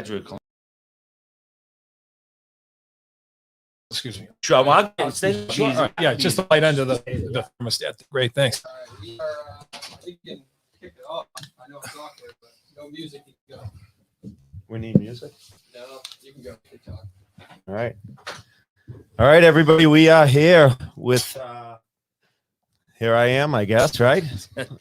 Excuse me. Sure. Well, Yeah, just the light end of the thermostat. Great, thanks. We are, I think you can kick it off. I know it's awkward, but no music. You can go. We need music. No, you can go. Keep talking. All right. All right, everybody. We are here with, here I am, I guess, right?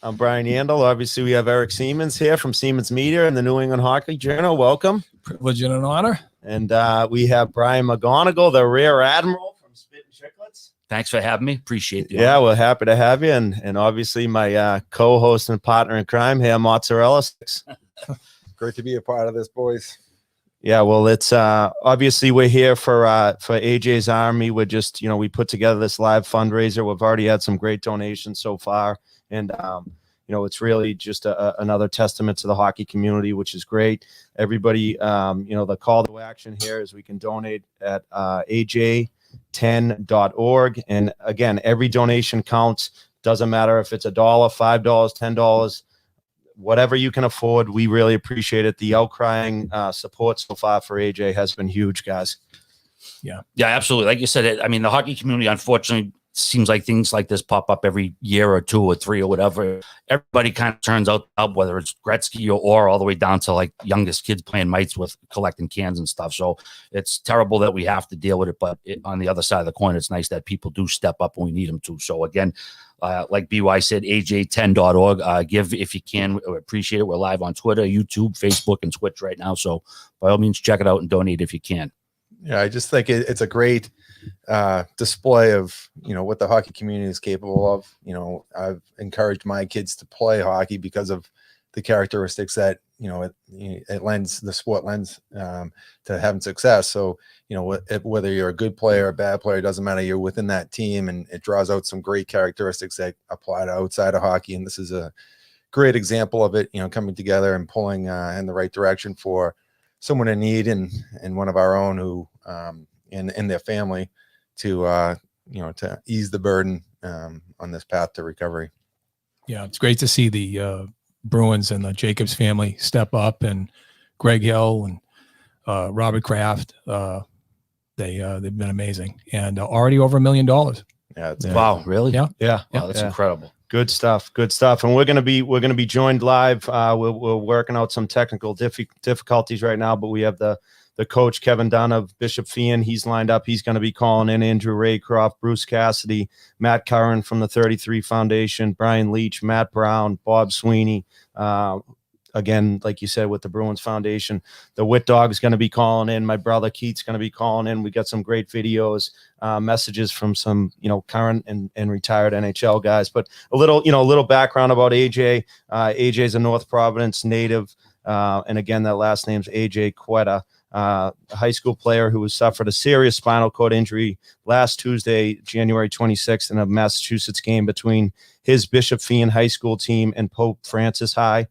I'm Brian Yandle. Obviously, we have Eric Siemens here from Siemens Media and the New England Hockey Journal. Welcome. Privilege and an honor. And we have Brian McGonigal, the Rear Admiral from Spit and Chicklets. Thanks for having me. Appreciate it. Yeah, we're happy to have you. And obviously, my co-host and partner in crime here, Mozzarella Sticks. Great to be a part of this, boys. Yeah, well, it's obviously we're here for AJ's Army. We're just, we put together this live fundraiser. We've already had some great donations so far, and it's really just another testament to the hockey community, which is great. Everybody, the call to action here is we can donate at aj10.org, and again, every donation counts. Doesn't matter if it's $1, $5, $10. Whatever you can afford, we really appreciate it. The outcrying support so far for AJ has been huge, guys. Yeah, absolutely. Like you said, the hockey community, unfortunately, seems like things like this pop up every year or two or three or whatever. Everybody kind of turns out, whether it's Gretzky or all the way down to like youngest kids playing mites with collecting cans and stuff. So it's terrible that we have to deal with it. But on the other side of the coin, it's nice that people do step up when we need them to. So again, like BY said, aj10.org. Give if you can. We appreciate it. We're live on Twitter, YouTube, Facebook, and Twitch right now. So by all means, check it out and donate if you can. Yeah, I just think it's a great display of, what the hockey community is capable of. I've encouraged my kids to play hockey because of the characteristics that, it lends, the sport lends to having success. So, whether you're a good player or a bad player, it doesn't matter. You're within that team, and it draws out some great characteristics that apply to outside of hockey. And this is a great example of it, coming together and pulling in the right direction for someone in need and one of our own who, and their family to ease the burden on this path to recovery. Yeah, it's great to see the Bruins and the Jacobs family step up, and Greg Hill and Robert Kraft. They've been amazing, and already over $1 million. Yeah. Wow, really? Yeah. Wow, that's incredible. Good stuff. And we're gonna be joined live. We're working out some technical difficulties right now, but we have the coach Kevin Dunn of Bishop Feehan. He's lined up. He's going to be calling in Andrew Raycroft, Bruce Cassidy, Matt Curran from the 33 Foundation, Brian Leach, Matt Brown, Bob Sweeney. Again, like you said, with the Bruins Foundation, the Wit Dog is going to be calling in. My brother Keith's going to be calling in. We got some great videos, messages from some, current and retired NHL guys. But a little background about AJ. AJ's a North Providence native, and again, that last name's AJ Quetta. A high school player who has suffered a serious spinal cord injury last Tuesday, January 26th, in a Massachusetts game between his Bishop Feehan High School team and Pope Francis High.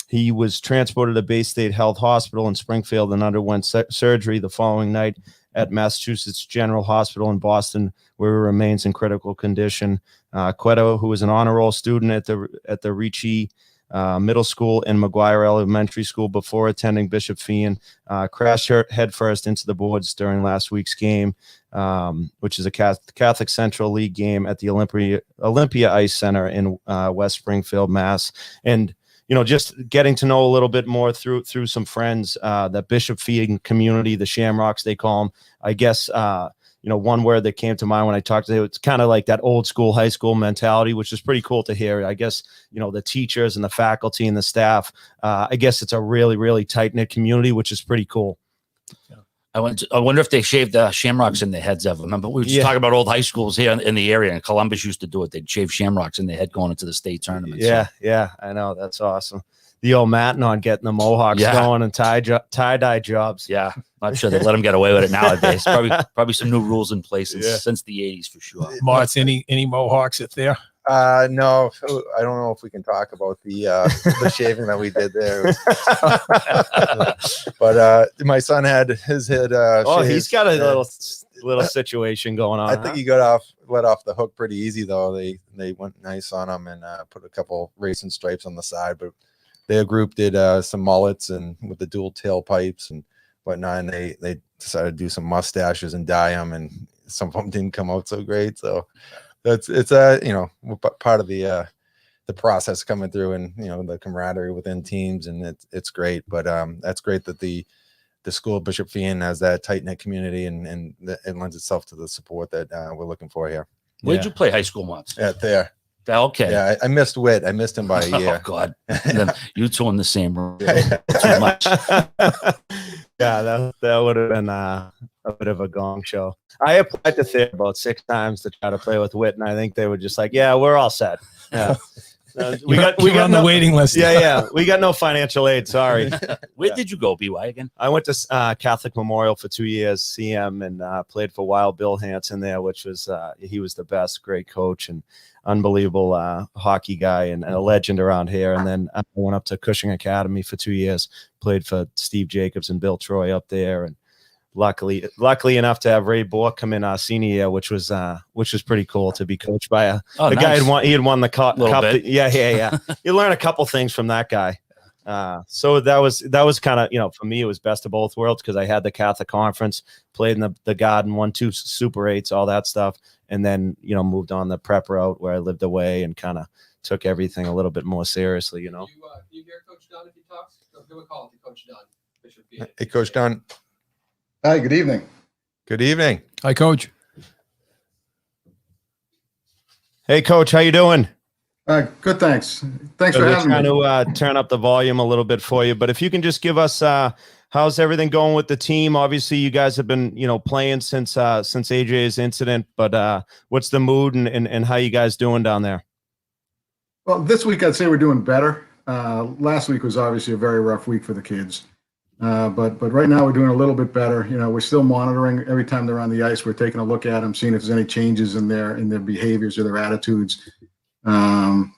He was transported to Bay State Health Hospital in Springfield and underwent surgery the following night at Massachusetts General Hospital in Boston, where he remains in critical condition. Quetta, who was an honor roll student at the Ricci Middle School and McGuire Elementary School before attending Bishop Feehan, crashed headfirst into the boards during last week's game, which is a Catholic Central League game at the Olympia Ice Center in West Springfield, Mass. And just getting to know a little bit more through some friends, that Bishop Feehan community, the Shamrocks, they call them. I guess one word that came to mind when I talked to them, it's kind of like that old school high school mentality, which is pretty cool to hear. I guess, the teachers and the faculty and the staff, I guess it's a really, really tight knit community, which is pretty cool. Yeah. I wonder if they shaved shamrocks in their heads ever. Remember, we were just talking about old high schools here in the area, and Columbus used to do it. They'd shave shamrocks in their head going into the state tournament. Yeah, I know. That's awesome. The old Matin getting the Mohawks going and tie-dye jobs. Yeah, I'm sure they let them get away with it nowadays. Probably some new rules in place since the 80s for sure. Mott's, any Mohawks at there? No, I don't know if we can talk about the shaving that we did there. But my son had his head. He's got a little situation going on. I think he let off the hook pretty easy though. They went nice on him and put a couple racing stripes on the side, but their group did some mullets and with the dual tailpipes and whatnot, and they decided to do some mustaches and dye them, and some of them didn't come out so great. So it's you know, part of the process coming through, and you know, the camaraderie within teams, and it's great. But that's great that the school Bishop Fian has that tight knit community, and it lends itself to the support that we're looking for here. Where'd you play high school once? There. Okay. Yeah, I missed Whit. I missed him by a year. Oh God. Then you two in the same room. Too much. Yeah, that would have been a bit of a gong show. I applied to Thayer about 6 times to try to play with Whit, and I think they were just like, "Yeah, we're all set." Yeah. We got on the waiting list. Yeah. We got no financial aid. Sorry. Where did you go, BY again? I went to Catholic Memorial for 2 years, CM, and played for Wild Bill Hansen there, which was he was the best, great coach and unbelievable hockey guy and a legend around here. And then I went up to Cushing Academy for 2 years, played for Steve Jacobs and Bill Troy up there, and luckily enough to have Ray Bork come in our senior year, which was pretty cool to be coached by the guy he had won the cup. Yeah. You learn a couple things from that guy. So that was kind of, you know, for me, it was best of both worlds, because I had the Catholic Conference, played in the Garden, won 2 Super 8s, all that stuff, and then, you know, moved on the prep route where I lived away and kind of took everything a little bit more seriously, you know. You hear Coach Dunn if he talks? Give a call to Coach Dunn. Bishop Fian. Hey, Coach Dunn. Hi, good evening. Good evening. Hi, Coach. Hey, Coach, how you doing? Good, thanks. Thanks for We're having trying me. to turn up the volume a little bit for you, but if you can just give us how's everything going with the team? Obviously, you guys have been, you know, playing since AJ's incident, but what's the mood and how you guys doing down there? Well, this week I'd say we're doing better. Last week was obviously a very rough week for the kids, but right now we're doing a little bit better. You know, we're still monitoring every time they're on the ice. We're taking a look at them, seeing if there's any changes in their behaviors or their attitudes,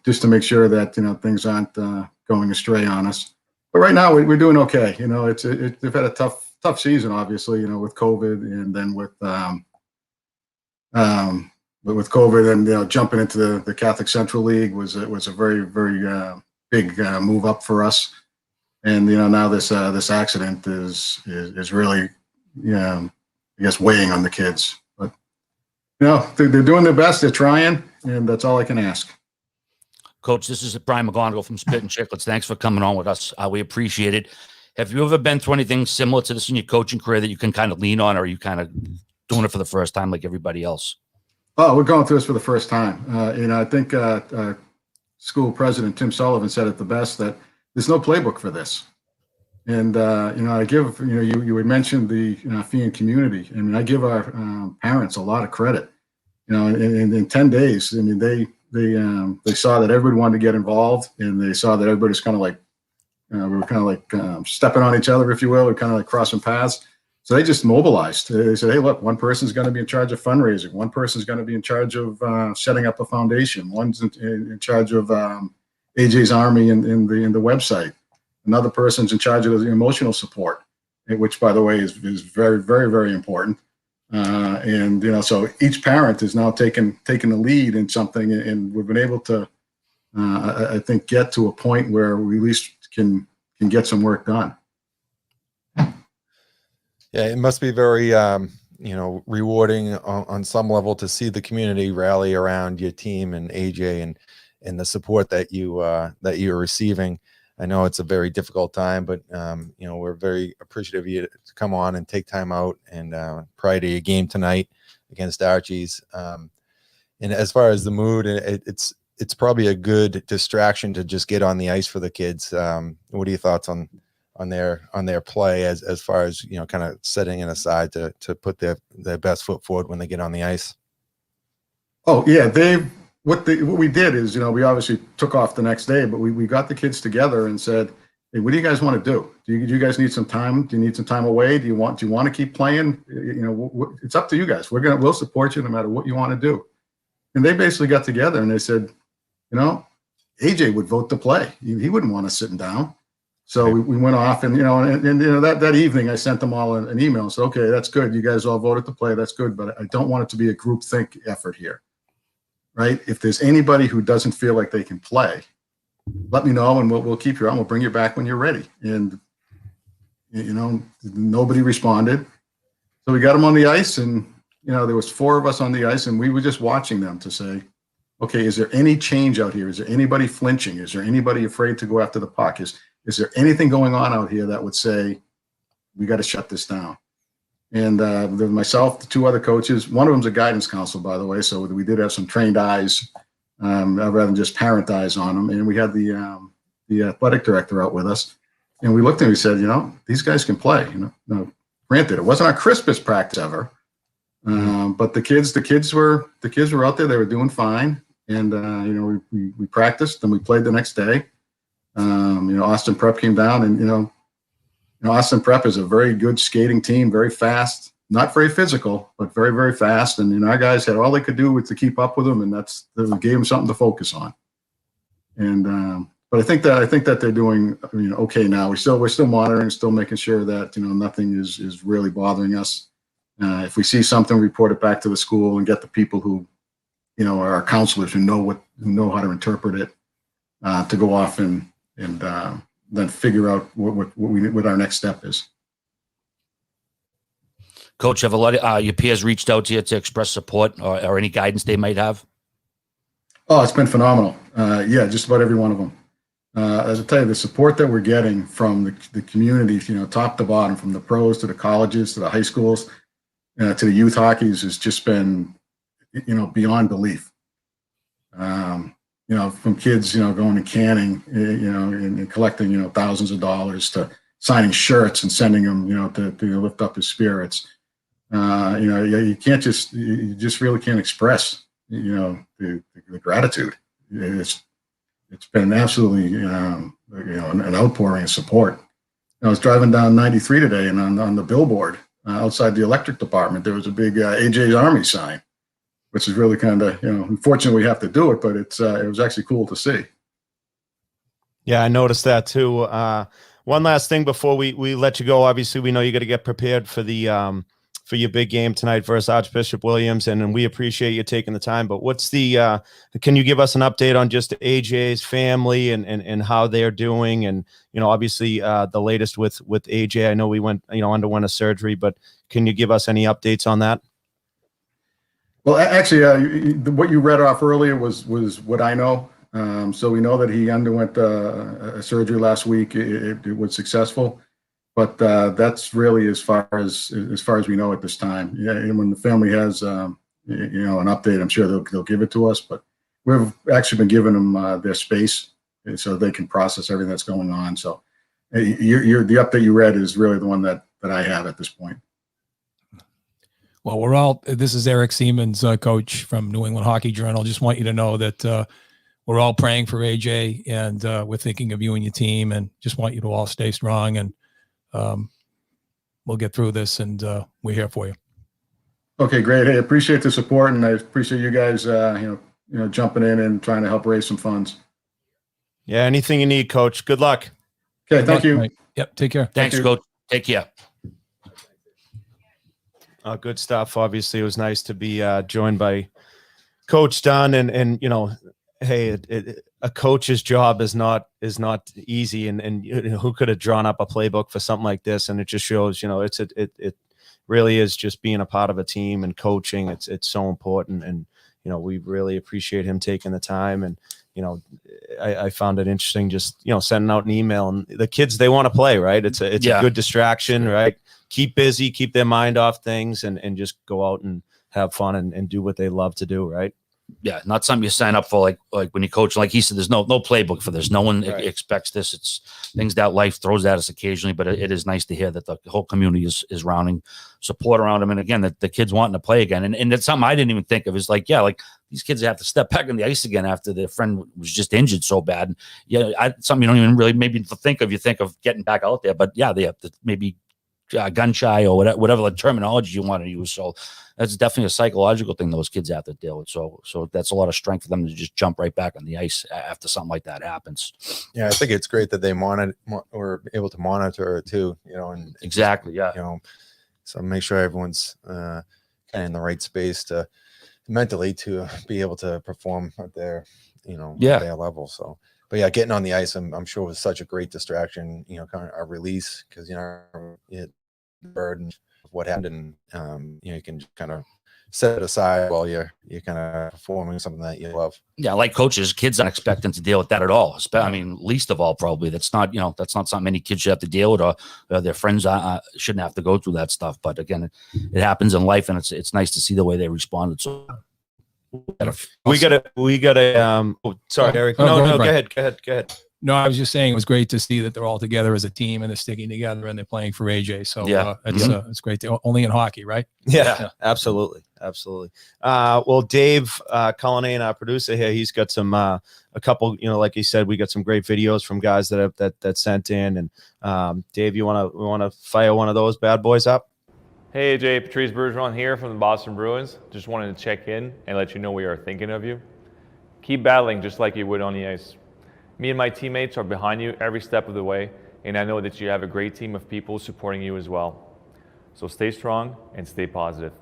just to make sure that, you know, things aren't going astray on us. But right now we're doing okay. You know, they've had a tough season, obviously, you know, with COVID, and then with COVID, and, you know, jumping into the Catholic Central League was a very, very big move up for us. And, you know, now this accident is really, you know, I guess weighing on the kids. But, you know, they're doing their best. They're trying, and that's all I can ask. Coach, this is Brian McGonigal from Spit and Chicklets. Thanks for coming on with us. We appreciate it. Have you ever been through anything similar to this in your coaching career that you can kind of lean on, or are you kind of doing it for the first time like everybody else? Oh, we're going through this for the first time. You know, I think school president Tim Sullivan said it the best, that there's no playbook for this. And, you know, I give, you know, you had mentioned the Fian community. I mean, I give our parents a lot of credit. You know, in 10 days, I mean, they saw that everybody wanted to get involved, and they saw that everybody's kind of like, we were kind of like stepping on each other, if you will. We're kind of like crossing paths. So they just mobilized. They said, hey, look, one person's going to be in charge of fundraising. One person's going to be in charge of setting up a foundation. One's in charge of AJ's Army in the website. Another person's in charge of the emotional support, which, by the way, is very, very, very important. And, you know, so each parent is now taking the lead in something, and we've been able to, I think, get to a point where we at least can get some work done. Yeah, it must be very, you know, rewarding on some level to see the community rally around your team and AJ and the support that you're receiving. I know it's a very difficult time, but you know, we're very appreciative of you to come on and take time out and prior to your game tonight against Archie's. And as far as the mood, it's probably a good distraction to just get on the ice for the kids. What are your thoughts on their play as far as, you know, kind of setting it aside to put their best foot forward when they get on the ice? Oh yeah, what we did is, you know, we obviously took off the next day, but we got the kids together and said, hey, what do you guys want to do? Do you guys need some time? Do you need some time away? Do you want to keep playing? You know, it's up to you guys. We'll support you no matter what you want to do. And they basically got together and they said, you know, AJ would vote to play. He wouldn't want us sitting down. So we went off, and, you know, and you know, that evening I sent them all an email and said, okay, that's good. You guys all voted to play. That's good. But I don't want it to be a group think effort here. Right? If there's anybody who doesn't feel like they can play, let me know, and we'll keep you on. We'll bring you back when you're ready. And, nobody responded. So we got them on the ice, and, there was 4 of us on the ice, and we were just watching them to say, okay, is there any change out here? Is there anybody flinching? Is there anybody afraid to go after the puck? Is there anything going on out here that would say, we got to shut this down? And myself, the 2 other coaches, one of them's a guidance counselor, by the way, so we did have some trained eyes rather than just parent eyes on them. And we had the athletic director out with us, and we looked at him and we said, these guys can play. Now, granted, it wasn't our crispest practice ever, but the kids were out there. They were doing fine. And, we practiced and we played the next day. Austin Prep came down, and, Austin Prep is a very good skating team, very fast, not very physical, but very, very fast. And, our guys had all they could do was to keep up with them, and that gave them something to focus on. And, but I think that they're doing, okay now. We're still monitoring, still making sure that, nothing is really bothering us. If we see something, report it back to the school and get the people who, are our counselors who know how to interpret it, to go off and then figure out what our next step is. Coach, have a lot of your peers reached out to you to express support or any guidance they might have? Oh, it's been phenomenal. Yeah, just about every one of them. As I tell you, the support that we're getting from the community, top to bottom, from the pros to the colleges to the high schools to the youth hockeys, has just been, beyond belief. From kids, going and canning, and collecting, thousands of dollars, to signing shirts and sending them, to lift up his spirits. You can't you just really can't express, the gratitude. It's been absolutely, an outpouring of support. I was driving down 93 today, and on the billboard outside the electric department, there was a big AJ's Army sign, which is really kind of, unfortunately we have to do it, but it was actually cool to see. Yeah, I noticed that too. One last thing before we let you go. Obviously, we know you got to get prepared for the for your big game tonight versus Archbishop Williams, and we appreciate you taking the time. But what's the can you give us an update on just AJ's family and how they're doing? And obviously the latest with AJ. I know we underwent a surgery, but can you give us any updates on that? Well, actually, what you read off earlier was what I know. So we know that he underwent a surgery last week. It was successful, but that's really as far as we know at this time. Yeah, and when the family has an update, I'm sure they'll give it to us. But we've actually been giving them their space so they can process everything that's going on. So the update you read is really the one that I have at this point. Well, this is Eric Siemens, coach from New England Hockey Journal. Just want you to know that we're all praying for AJ, and we're thinking of you and your team, and just want you to all stay strong, and we'll get through this, and we're here for you. Okay, great. Hey, appreciate the support, and I appreciate you guys, jumping in and trying to help raise some funds. Yeah, anything you need, Coach. Good luck. Okay, thank you. Right. Yep, take care. Thanks, Coach. Take care. Good stuff. Obviously, it was nice to be joined by Coach Dunn, and hey, a coach's job is not easy, and who could have drawn up a playbook for something like this? And it just shows, it really is just being a part of a team and coaching. It's so important, and we really appreciate him taking the time. And I found it interesting, just sending out an email, and the kids, they want to play, right? It's a good distraction, right? Keep busy, keep their mind off things, and just go out and have fun and do what they love to do, right? Yeah, not something you sign up for, like when you coach. Like he said, there's no playbook for this. No one expects this. It's things that life throws at us occasionally, but it is nice to hear that the whole community is rounding support around them. And again, that the kids wanting to play again. And that's something I didn't even think of, is like, these kids have to step back on the ice again after their friend was just injured so bad. Something you don't even really maybe think of. You think of getting back out there, but they have to maybe gun shy or whatever the terminology you want to use. So that's definitely a psychological thing those kids have to deal with. So that's a lot of strength for them to just jump right back on the ice after something like that happens. Yeah, I think it's great that they were able to monitor it too, and exactly. So make sure everyone's kind of in the right space mentally to be able to perform at their, their level. So but yeah, getting on the ice, I'm sure was such a great distraction, you know, kind of a release, because, you know, it burden of what happened, and you know, you can kind of set it aside while you're kind of performing something that you love. Yeah, like coaches, kids aren't expecting to deal with that at all. I mean, least of all, probably. That's not, you know, that's not something any kids should have to deal with, or their friends shouldn't have to go through that stuff. But again, it happens in life, and it's nice to see the way they responded. So We got a. Sorry, Eric. No, go ahead. No, I was just saying it was great to see that they're all together as a team and they're sticking together and they're playing for AJ. So Yeah. It's great. Only in hockey, right? Yeah, absolutely. Well, Dave Cullinan, our producer here, he's got some a couple, you know, like he said, we got some great videos from guys that sent in. And Dave, we want to fire one of those bad boys up? Hey AJ, Patrice Bergeron here from the Boston Bruins. Just wanted to check in and let you know we are thinking of you. Keep battling just like you would on the ice. Me and my teammates are behind you every step of the way, and I know that you have a great team of people supporting you as well. So stay strong and stay positive.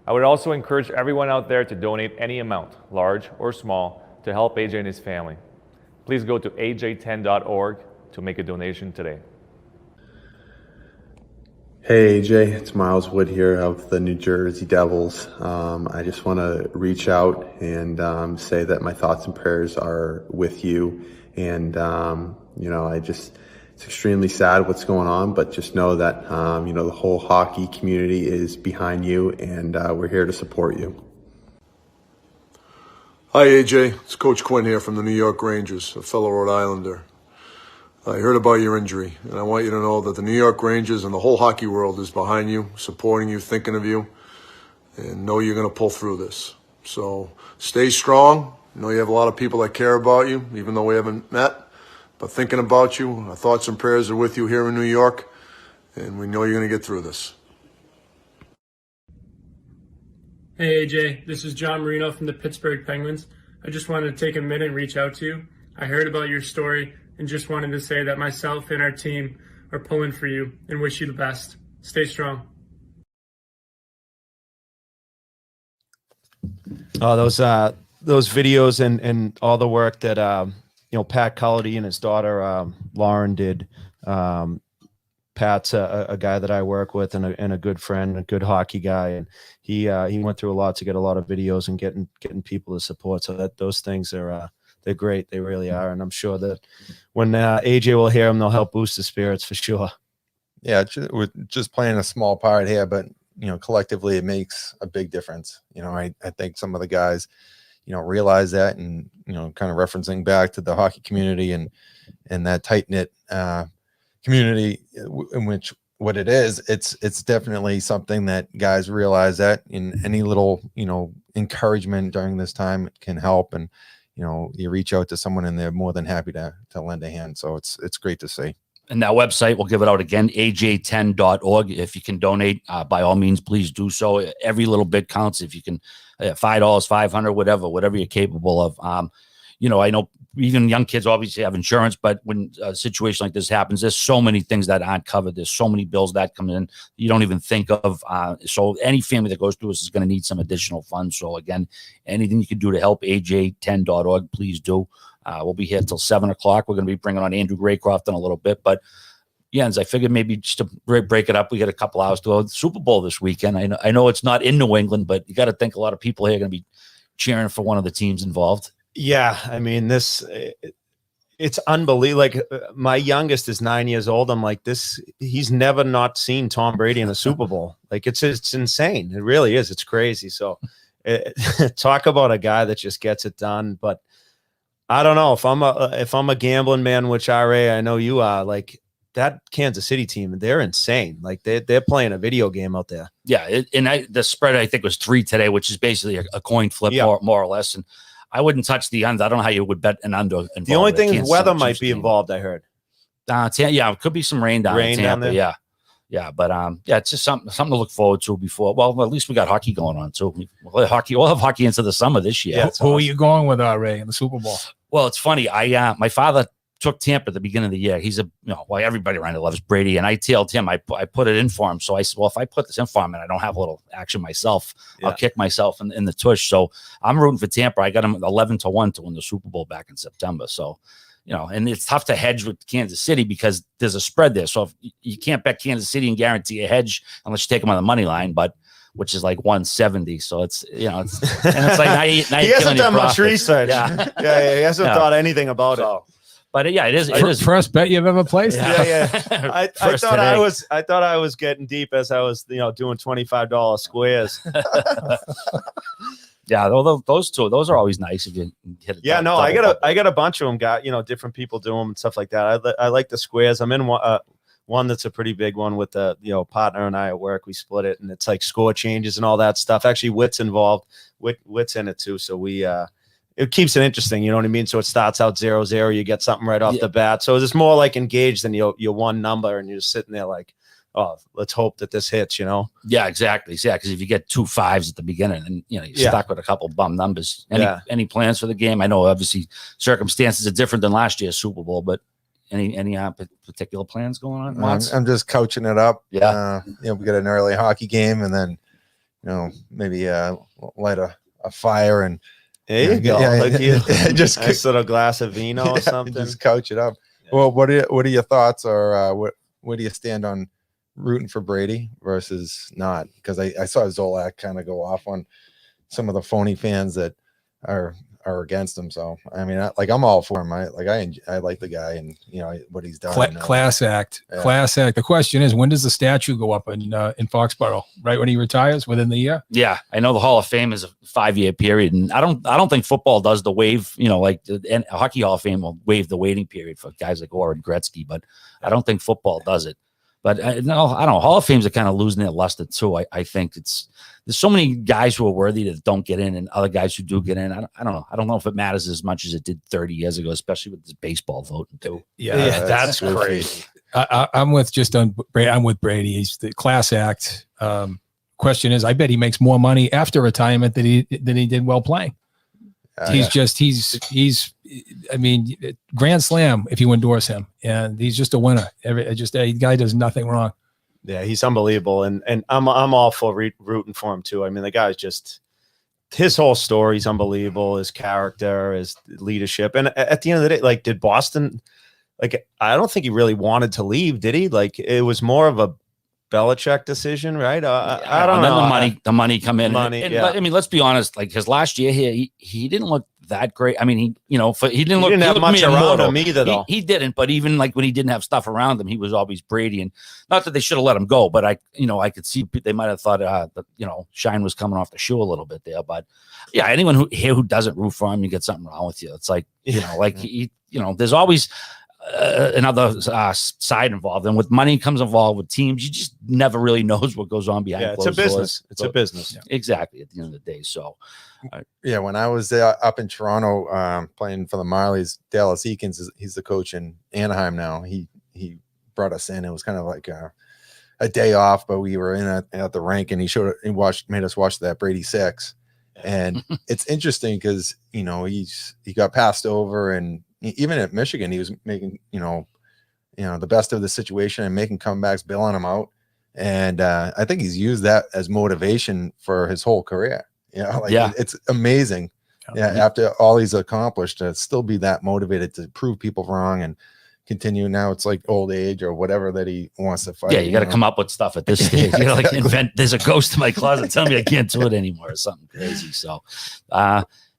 I would also encourage everyone out there to donate any amount, large or small, to help AJ and his family. Please go to aj10.org to make a donation today. Hey AJ, it's Miles Wood here of the New Jersey Devils. I just want to reach out and say that my thoughts and prayers are with you. And, you know, it's extremely sad what's going on, but just know that, you know, the whole hockey community is behind you, and we're here to support you. Hi AJ, it's Coach Quinn here from the New York Rangers, a fellow Rhode Islander. I heard about your injury, and I want you to know that the New York Rangers and the whole hockey world is behind you, supporting you, thinking of you, and know you're going to pull through this. So stay strong. I know you have a lot of people that care about you, even though we haven't met, but thinking about you. Our thoughts and prayers are with you here in New York, and we know you're going to get through this. Hey AJ, this is John Marino from the Pittsburgh Penguins. I just wanted to take a minute and reach out to you. I heard about your story and just wanted to say that myself and our team are pulling for you and wish you the best. Stay strong. Oh, those videos and all the work that you know, Pat Culledy and his daughter Lauren did. Pat's a guy that I work with and a good friend, a good hockey guy, and he went through a lot to get a lot of videos and getting people to support. So that those things are they're great. They really are. And I'm sure that when AJ will hear them, they'll help boost the spirits for sure. Yeah, we're just playing a small part here, but, you know, collectively it makes a big difference. You know, I think some of the guys, you know, realize that, and, you know, kind of referencing back to the hockey community and that tight-knit community in which what it is, it's definitely something that guys realize that in any little, you know, encouragement during this time can help. And, you know, you reach out to someone and they're more than happy to lend a hand. So it's great to see. And that website, we'll give it out again, aj10.org. If you can donate, by all means, please do so. Every little bit counts. If you can, $5, $500, whatever you're capable of. You know, I know even young kids obviously have insurance, but when a situation like this happens, there's so many things that aren't covered. There's so many bills that come in you don't even think of. So any family that goes through this is going to need some additional funds. So again, anything you can do to help aj10.org, please do. We'll be here till 7 o'clock. We're going to be bringing on Andrew Raycroft in a little bit, but Jens, I figured maybe just to break it up, we got a couple hours to go. The Super Bowl this weekend. I know it's not in New England, but you got to think a lot of people here are going to be cheering for one of the teams involved. Yeah, I mean, it's unbelievable. Like, my youngest is 9 years old. I'm like, he's never not seen Tom Brady in the Super Bowl. Like, it's insane. It really is. It's crazy. So talk about a guy that just gets it done. But I don't know if I'm a gambling man, which I know you are, like, that Kansas City team, they're insane. Like, they're playing a video game out there. Yeah. The spread, I think, was 3 today, which is basically a coin flip, more or less. And I wouldn't touch the under. I don't know how you would bet an under. The only thing is weather might be involved, I heard. Yeah, it could be some rain down in Tampa. There. Yeah, but it's just something to look forward to before. Well, at least we got hockey going on too. We'll have hockey into the summer this year. Yeah, who are you going with, Ray, in the Super Bowl? Well, it's funny. My father took Tampa at the beginning of the year. He's well, everybody around here loves Brady. And I told him, I put it in for him. So I said, well, if I put this in for him and I don't have a little action myself, I'll kick myself in the tush. So I'm rooting for Tampa. I got him 11-1 to win the Super Bowl back in September. So, and it's tough to hedge with Kansas City because there's a spread there. So if you can't bet Kansas City and guarantee a hedge unless you take them on the money line, which is like 170. So it's, and it's like, now he hasn't done much research. Yeah. He hasn't thought anything about it. But yeah, it is. First bet you've ever placed. Yeah. I thought I was getting deep as I was, doing $25 squares. Yeah, those are always nice if you hit it. Yeah, I got a bunch of them. Got different people do them and stuff like that. I like the squares. I'm in one that's a pretty big one with the partner and I at work. We split it, and it's like score changes and all that stuff. Actually, Whit's involved. Whit's in it too, so we it keeps it interesting. You know what I mean? So it starts out 0-0. You get something right off the bat. So it's more like engaged than your one number, and you're just sitting there like, oh, let's hope that this hits, Yeah, exactly. Yeah, because if you get 2 5s at the beginning, and you're stuck with a couple bum numbers. Any plans for the game? I know obviously circumstances are different than last year's Super Bowl, but any particular plans going on? I'm just coaching it up. Yeah, we got an early hockey game, and then maybe light a fire and there you go. Just nice little glass of vino or something. Just coach it up. Yeah. Well, what are your thoughts, or where do you stand on rooting for Brady versus not? Because I saw Zolak kind of go off on some of the phony fans that are against him. So I mean, I'm all for him. I like the guy and what he's done. Class act. The question is, when does the statue go up in Foxborough? Right when he retires, within the year? Yeah, I know the Hall of Fame is a 5-year period, and I don't think football does the waive. Like the Hockey Hall of Fame will waive the waiting period for guys like Orr and Gretzky, but I don't think football does it. But no, I don't know. Hall of Fames are kind of losing their luster too. I think there's so many guys who are worthy that don't get in, and other guys who do get in. I don't know. I don't know if it matters as much as it did 30 years ago, especially with this baseball voting too. Yeah, that's crazy. I'm with Brady. He's the class act. Question is, I bet he makes more money after retirement than he did while playing. He's I mean, grand slam if you endorse him, and he's just a winner. A guy does nothing wrong. Yeah, he's unbelievable, and I'm all for rooting for him too. I mean, the guy's just, his whole story is unbelievable. His character, his leadership, and at the end of the day, like, did Boston? Like, I don't think he really wanted to leave, did he? Like, it was more of a Belichick decision, right? I don't know. The money come in. Yeah. I mean, let's be honest. Like his last year here, he didn't look that great. I mean, he didn't have much around him either, though. He didn't. But even like when he didn't have stuff around him, he was always Brady. And not that they should have let him go, but I could see they might have thought that shine was coming off the shoe a little bit there. But yeah, anyone who doesn't root for him, you get something wrong with you. It's like there's always another side involved, and with money comes involved with teams. You just never really knows what goes on behind closed doors. It's a business. Yeah. Exactly. At the end of the day. So when I was there up in Toronto playing for the Marlies, Dallas Eakins he's the coach in Anaheim now. He brought us in. It was kind of like a day off, but we were in at the rink, and made us watch that Brady 6. And it's interesting because he got passed over, and even at Michigan, he was making, the best of the situation and making comebacks, bailing them out. And I think he's used that as motivation for his whole career. It's amazing. After all he's accomplished, to still be that motivated to prove people wrong and continue. Now it's like old age or whatever that he wants to fight. Yeah, you got to come up with stuff at this stage. You like invent. There's a ghost in my closet telling me I can't do it anymore or something crazy. So,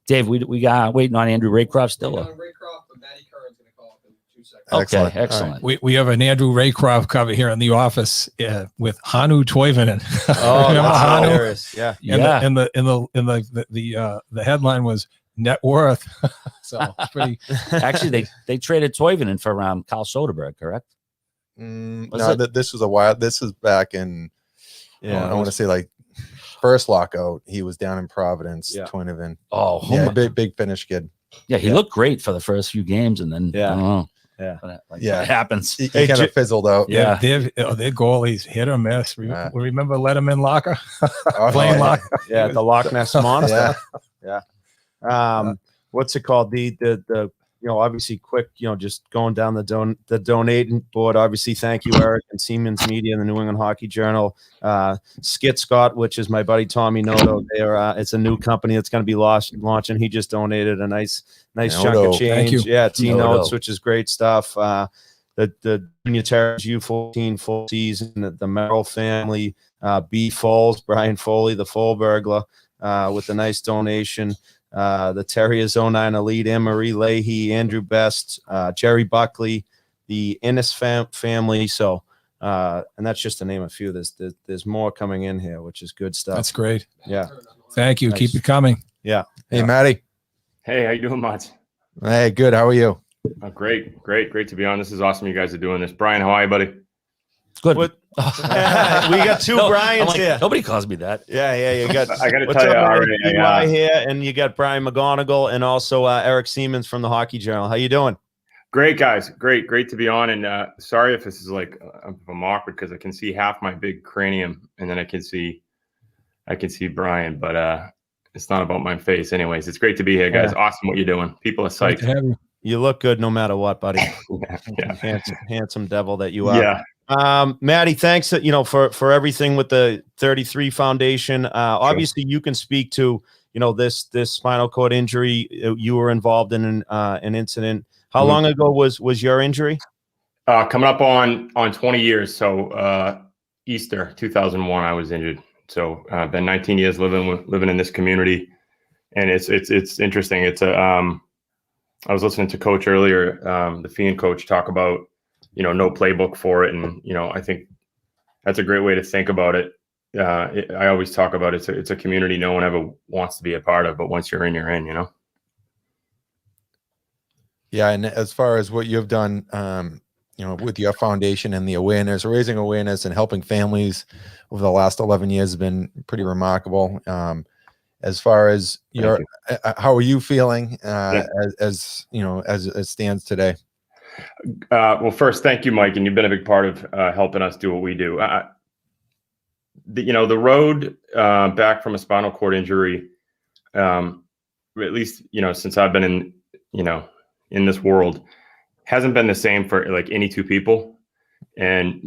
Dave, we got waiting on Andrew Raycroft still. Raycroft, but Matty Curran's going to call up in 2 seconds. Okay, excellent. Right. We have an Andrew Raycroft cover here in the office with Hannu Toivonen. Oh, that's hilarious. Yeah. And the headline was net worth. So it's pretty. Actually, they traded Toivonen for Carl Soderberg, correct? This was a while. This was back in. I want to say like first lockout. He was down in Providence. Toivonen. Oh, yeah, big Finnish kid. Yeah, he looked great for the first few games, and then I don't know. It happens. He kind of fizzled out. Yeah, their goalies hit or miss. Remember Letterman Locker? Playing Locker. Yeah, the Loch Ness Monster. Yeah. What's it called? The obviously quick, just going down the donating board. Obviously, thank you, Eric and Siemens Media and the New England Hockey Journal. Skit Scott, which is my buddy Tommy Noto. It's a new company that's going to be launching. He just donated a nice chunk of change. Thank you. Yeah, T Noto. Notes, which is great stuff. The Dignitaries U14 full season, the Merrill family, B Foles, Brian Foley, the Fole burglar, with a nice donation. The Terriers 09 Elite, Anne-Marie Leahy, Andrew Best, Jerry Buckley, the Innes family. So, and that's just to name a few. There's more coming in here, which is good stuff. That's great. Yeah. Thank you. Nice. Keep it coming. Yeah. Hey, Matty. Hey, how you doing, Mods? Hey, good. How are you? Oh, great to be on. This is awesome. You guys are doing this. Brian, how are you, buddy? Good. We got two Brians here. Nobody calls me that. Yeah. You got. I got to what's tell you, up, already. Eli here, and you got Brian McGonigal, and also Eric Siemens from the Hockey Journal. How you doing? Great, guys. Great to be on. And sorry if this is like I'm awkward because I can see half my big cranium, and then I can see Brian, but it's not about my face. Anyways, it's great to be here, guys. Yeah. Awesome what you're doing. People are Great to psyched. have you. You look good no matter what, buddy. Yeah. Handsome devil that you are. Yeah. Maddie, thanks for everything with the 33 Foundation. Obviously, you can speak to this spinal cord injury. You were involved in an incident. How long ago was your injury? Coming up on 20 years. So Easter 2001, I was injured. So I've been 19 years living in this community, and it's interesting. It's I was listening to Coach earlier, the Fiend coach, talk about no playbook for it, and I think that's a great way to think about it. I always talk about it's a community no one ever wants to be a part of, but once you're in, you're in. Yeah, and as far as what you've done, with your foundation and the awareness, raising awareness and helping families over the last 11 years has been pretty remarkable. As far as how are you feeling as it stands today? Well, first, thank you, Mike, and you've been a big part of helping us do what we do. The road back from a spinal cord injury, at least since I've been in this world, hasn't been the same for like any two people. And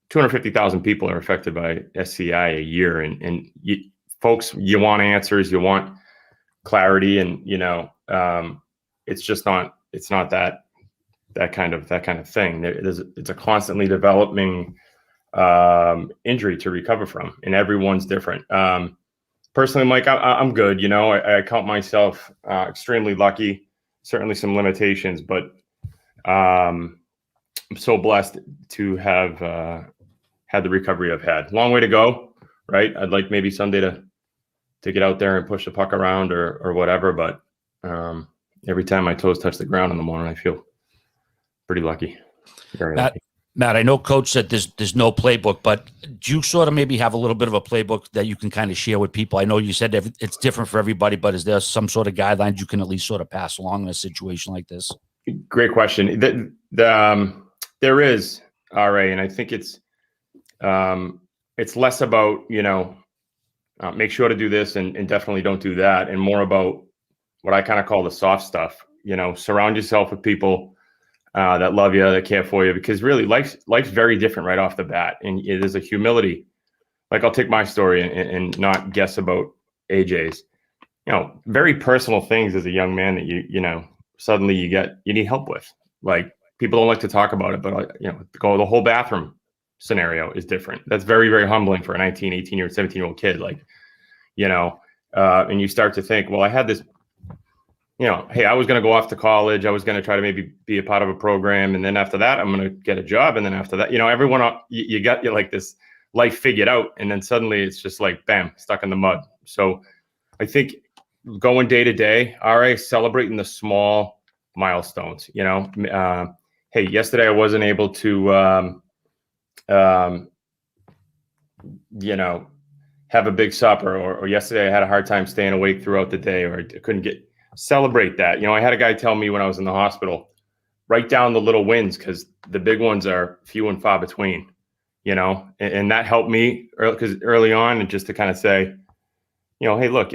250,000 people are affected by SCI a year, and folks, you want answers, you want clarity, and it's not that kind of thing. It's a constantly developing injury to recover from, and everyone's different. Personally, Mike, I'm good. I count myself extremely lucky. Certainly some limitations, but I'm so blessed to have had the recovery I've had. Long way to go, right? I'd like maybe someday to get out there and push the puck around or whatever, but every time my toes touch the ground in the morning, I feel pretty lucky. Very lucky. Matt, I know Coach said there's no playbook, but do you sort of maybe have a little bit of a playbook that you can kind of share with people? I know you said it's different for everybody, but is there some sort of guidelines you can at least sort of pass along in a situation like this? Great question. There is, RA, and I think it's less about, make sure to do this and definitely don't do that, and more about what I kind of call the soft stuff. Surround yourself with people that love you, that care for you, because really life's very different right off the bat. And there's a humility. Like, I'll take my story and not guess about AJ's, very personal things as a young man that suddenly you need help with. Like, people don't like to talk about it, but the whole bathroom scenario is different. That's very, very humbling for a 19, 18-year-old, 17-year-old kid. Like, and you start to think, well, I had this, hey, I was going to go off to college. I was going to try to maybe be a part of a program. And then after that, I'm going to get a job. And then after that, everyone, you got like this life figured out. And then suddenly it's just like, bam, stuck in the mud. So I think going day to day, celebrating the small milestones, hey, yesterday I wasn't able to, have a big supper, or yesterday I had a hard time staying awake throughout the day, or I couldn't celebrate that. I had a guy tell me when I was in the hospital, write down the little wins, because the big ones are few and far between, and that helped me early on, and just to kind of say, hey, look,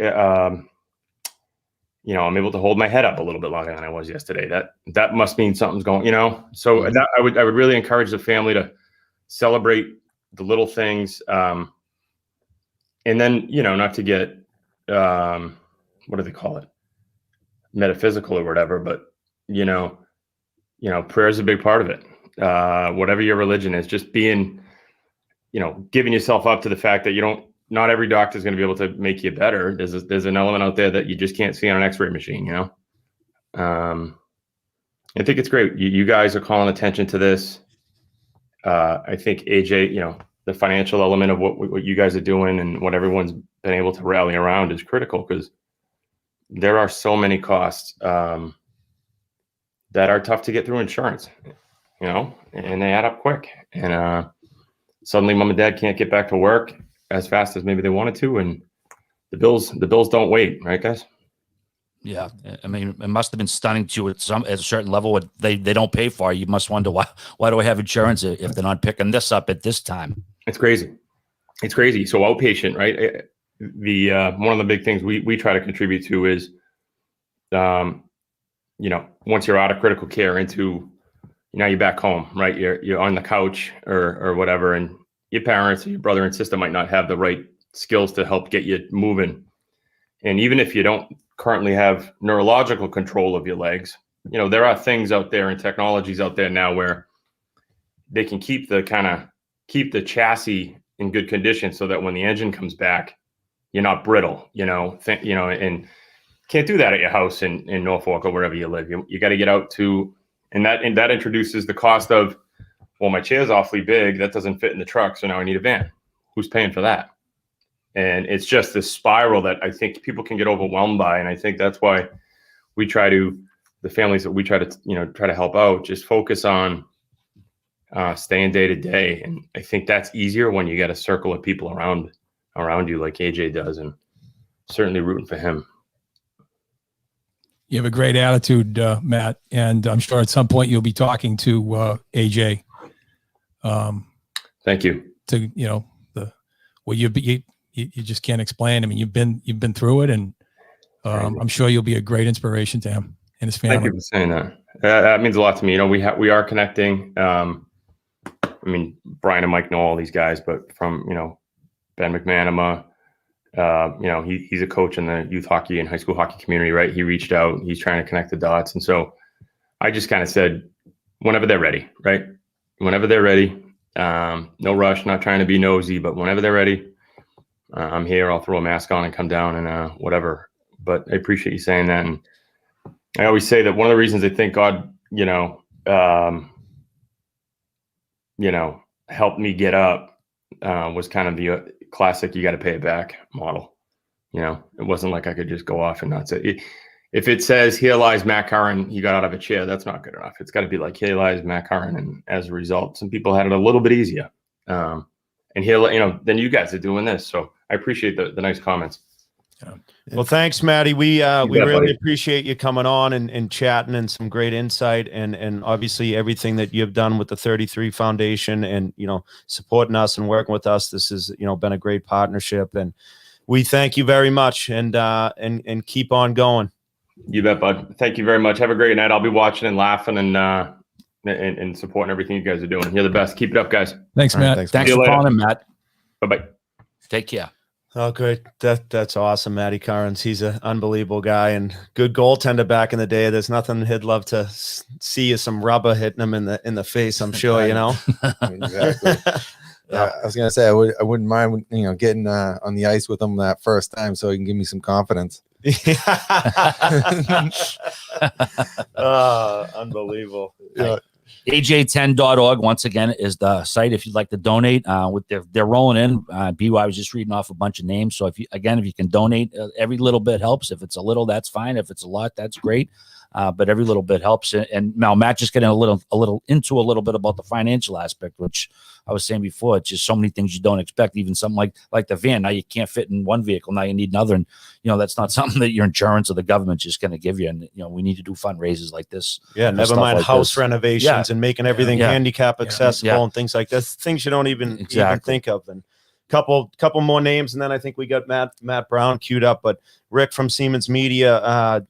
I'm able to hold my head up a little bit longer than I was yesterday. That must mean something's going, So that I would really encourage the family to celebrate the little things. And then, not to get, what do they call it? Metaphysical or whatever, but, prayer is a big part of it. Whatever your religion is, just being, giving yourself up to the fact that not every doctor is going to be able to make you better. There's an element out there that you just can't see on an x-ray machine, I think it's great. You guys are calling attention to this. I think AJ, the financial element of what you guys are doing and what everyone's been able to rally around is critical, because there are so many costs that are tough to get through insurance, and they add up quick. And suddenly mom and dad can't get back to work as fast as maybe they wanted to, and the bills don't wait, right, guys? Yeah, I mean, it must have been stunning to you at a certain level. What they don't pay for, you must wonder why do I have insurance if they're not picking this up at this time? It's crazy. So outpatient, right? The one of the big things we try to contribute to is, once you're out of critical care into, now you're back home, right? You're on the couch or whatever, and your parents, your brother and sister might not have the right skills to help get you moving. And even if you don't currently have neurological control of your legs, there are things out there and technologies out there now where they can keep the chassis in good condition, so that when the engine comes back, you're not brittle, and can't do that at your house in Norfolk or wherever you live. You got to get out to, and that introduces the cost of, well, my chair's awfully big, that doesn't fit in the truck, so now I need a van. Who's paying for that? And it's just this spiral that I think people can get overwhelmed by. And I think that's why the families that we try to help out, just focus on staying day to day. And I think that's easier when you got a circle of people around you like AJ does, and certainly rooting for him. You have a great attitude, Matt, and I'm sure at some point you'll be talking to AJ. Thank you. You just can't explain. I mean, you've been through it, and I'm sure you'll be a great inspiration to him and his family. Thank you for saying that. That means a lot to me. We are connecting. I mean, Brian and Mike know all these guys, but from Ben McManama, he's a coach in the youth hockey and high school hockey community, right? He reached out. He's trying to connect the dots, and so I just kind of said, whenever they're ready, right? Whenever they're ready. No rush, not trying to be nosy, but whenever they're ready, I'm here. I'll throw a mask on and come down and whatever. But I appreciate you saying that. And I always say that one of the reasons I think God, helped me get up was kind of the classic, you got to pay it back model. It wasn't like I could just go off and not say it. If it says, here lies Matt Curran, he got out of a chair, that's not good enough. It's got to be like, here lies Matt Curran. And as a result, some people had it a little bit easier. And here, then you guys are doing this. So I appreciate the nice comments. Yeah. Well, thanks, Matty. We really appreciate you coming on and chatting, and some great insight, and obviously everything that you've done with the 33 Foundation, and supporting us and working with us. This has been a great partnership, and we thank you very much, and keep on going. You bet, bud. Thank you very much. Have a great night. I'll be watching and laughing and supporting everything you guys are doing. You're the best. Keep it up, guys. Thanks, Matt. Thanks for calling, Matt. Bye-bye. Take care. Oh, great. That's awesome. Matty Curran. He's an unbelievable guy and good goaltender back in the day. There's nothing he'd love to see is some rubber hitting him in the face, I'm sure, Exactly. I was gonna say I wouldn't mind getting on the ice with him that first time, so he can give me some confidence. Unbelievable. Yeah. AJ10.org, once again, is the site if you'd like to donate. They're rolling in. BY was just reading off a bunch of names. So if you can donate, every little bit helps. If it's a little, that's fine. If it's a lot, that's great. But every little bit helps. And now Matt just getting a little bit about the financial aspect, which I was saying before. It's just so many things you don't expect. Even something like the van. Now you can't fit in one vehicle. Now you need another. And that's not something that your insurance or the government's just going to give you. And we need to do fundraisers like this. Yeah, never mind house renovations and making everything handicap accessible and things like that. Things you don't even think of. And couple more names, and then I think we got Matt Brown queued up. But Rick from Siemens Media,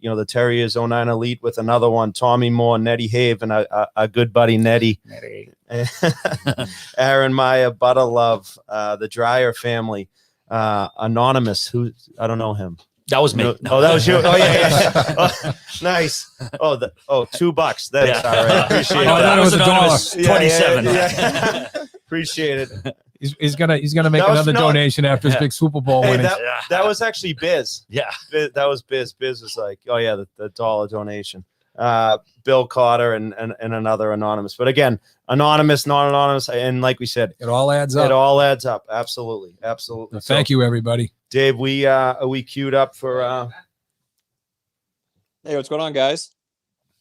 the Terriers 09 Elite with another one. Tommy Moore, Nettie Haven, a good buddy Nettie. Aaron Meyer, Butter Love, the Dreyer family, Anonymous, who I don't know him. That was me. Oh, that was you. Oh, yeah. Oh, nice. Oh, $2. That's all right. Appreciate it. That was $1. 27. Yeah. Appreciate it. He's gonna make another donation after his big Super Bowl winning. That was actually Biz. Yeah. That was Biz. Biz was like, oh yeah, the $1 donation. Bill Carter and another anonymous. But again, anonymous, not anonymous, and like we said, it all adds up. It all adds up. Absolutely. Absolutely. Thank you, everybody. Dave, are we queued up for Hey, what's going on, guys?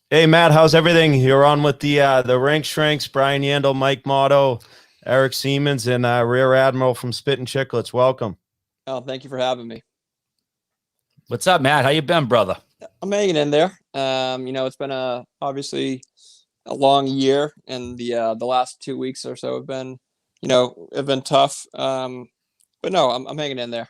Hey Matt, how's everything? You're on with the Rank Shrinks, Brian Yandle, Mike Motto, Eric Siemens, and Rear Admiral from Spit and Chicklets. Welcome. Oh, thank you for having me. What's up, Matt? How you been, brother? I'm hanging in there. It's been obviously a long year, and the last 2 weeks or so have been tough. But no, I'm hanging in there.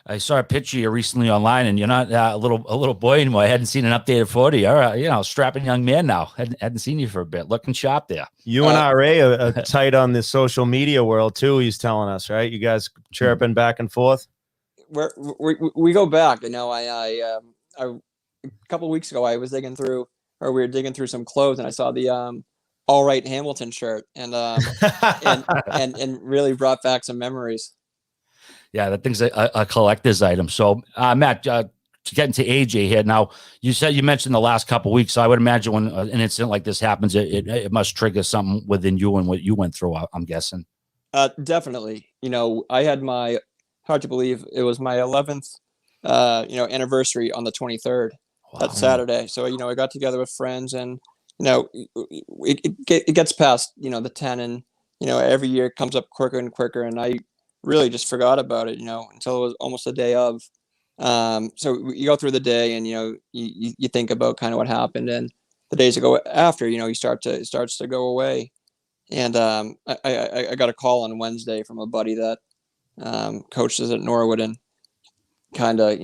I saw a picture of you recently online, and you're not a little boy anymore. I hadn't seen an updated photo. You're strapping young man now. Hadn't seen you for a bit. Looking sharp there. You and Ray are tight on the social media world too. He's telling us, right? You guys chirping back and forth. We go back. I a couple of weeks ago we were digging through some clothes, and I saw the All Right Hamilton shirt, and and really brought back some memories. Yeah, that thing's a collector's item. So, Matt, getting to AJ here now, you mentioned the last couple of weeks. So I would imagine when an incident like this happens, it must trigger something within you and what you went through. I'm guessing. Definitely. I had hard to believe it was my 11th, anniversary on the 23rd. Wow. That Saturday. So I got together with friends, and it gets past the 10, and every year it comes up quicker and quicker, and I really just forgot about it, until it was almost the day of. So you go through the day, and you think about kind of what happened, and the days ago after, it starts to go away. And I got a call on Wednesday from a buddy that coaches at Norwood, and kind of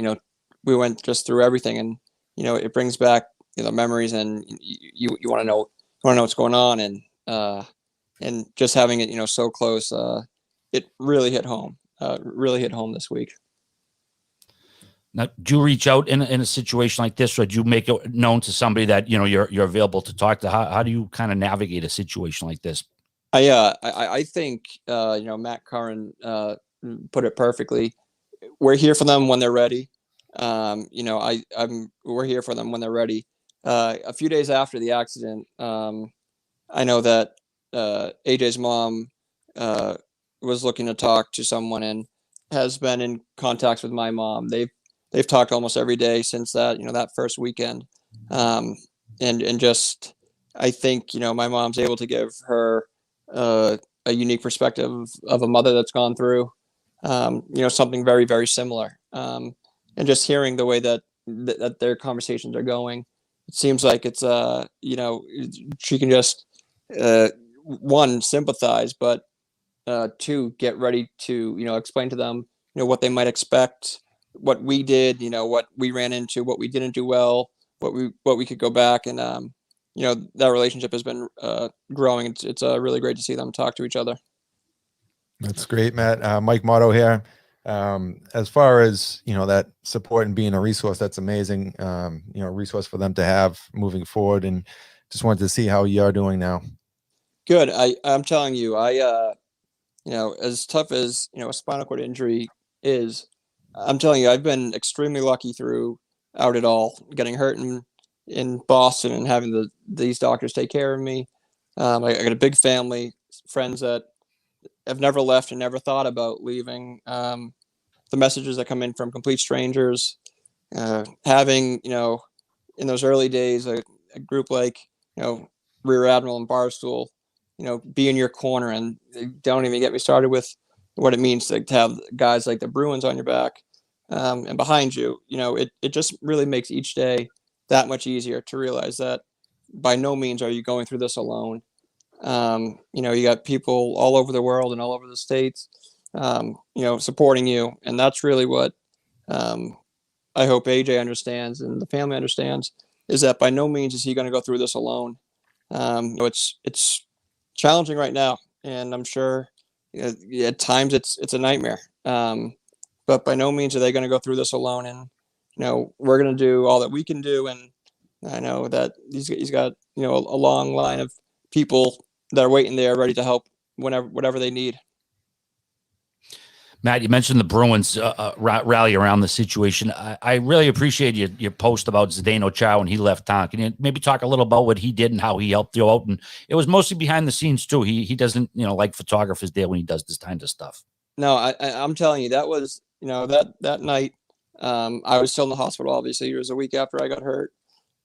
we went just through everything, and it brings back memories, and you want to know what's going on, and just having it so close. It really hit home. This week. Now, do you reach out in a situation like this, or do you make it known to somebody that you're available to talk to? How do you kind of navigate a situation like this? I think Matt Curran put it perfectly. We're here for them when they're ready. We're here for them when they're ready. A few days after the accident, I know that AJ's mom was looking to talk to someone, and has been in contact with my mom. They've talked almost every day since that that first weekend, and just I think my mom's able to give her a unique perspective of a mother that's gone through something very, very similar, and just hearing the way that their conversations are going, it seems like it's she can just one, sympathize, but two, get ready to explain to them what they might expect, what we did, what we ran into, what we didn't do well, what we could go back, and that relationship has been growing. It's really great to see them talk to each other. That's great, Matt. Mike Motto here. As far as that support and being a resource, that's amazing. A resource for them to have moving forward, and just wanted to see how you're doing now. Good. I'm telling you, as tough as a spinal cord injury is, I'm telling you, I've been extremely lucky throughout it all. Getting hurt in Boston, and having these doctors take care of me. I got a big family, friends that have never left and never thought about leaving. The messages that come in from complete strangers, having in those early days a group like Rear Admiral and Barstool, be in your corner, and don't even get me started with what it means to have guys like the Bruins on your back and behind you. It just really makes each day that much easier to realize that by no means are you going through this alone. You got people all over the world and all over the States supporting you. And that's really what I hope AJ understands and the family understands, is that by no means is he going to go through this alone. It's challenging right now, and I'm sure at times it's a nightmare. But by no means are they going to go through this alone. And we're going to do all that we can do. And I know that he's got a long line of people that are waiting there, ready to help whatever they need. Matt, you mentioned the Bruins rally around the situation. I really appreciate your post about Zdeno Chow when he left town. Can you maybe talk a little about what he did and how he helped you out? And it was mostly behind the scenes too. He doesn't like photographers there when he does this kind of stuff. No, I'm telling you, that was that night. I was still in the hospital. Obviously, it was a week after I got hurt,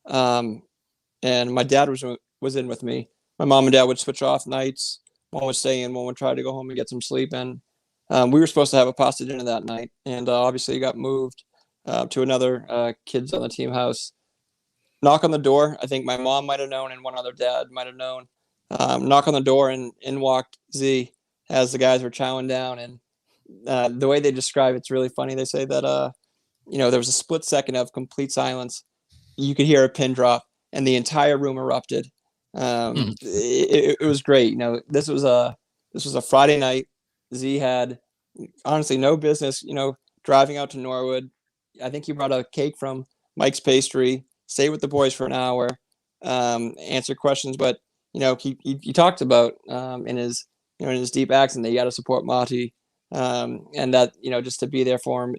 and my dad was in with me. My mom and dad would switch off nights. One would stay in, one would try to go home and get some sleep. And we were supposed to have a pasta dinner that night, and obviously it got moved to another kids on the team house. Knock on the door. I think my mom might have known, and one other dad might have known. Knock on the door, and in walked Z as the guys were chowing down. And the way they describe it's really funny. They say that there was a split second of complete silence. You could hear a pin drop, and the entire room erupted. It was great. This was a Friday night. Z had honestly no business, driving out to Norwood. I think he brought a cake from Mike's Pastry, stayed with the boys for an hour, answer questions. But, he talked about in his deep accent that you got to support Marty, and that, just to be there for him.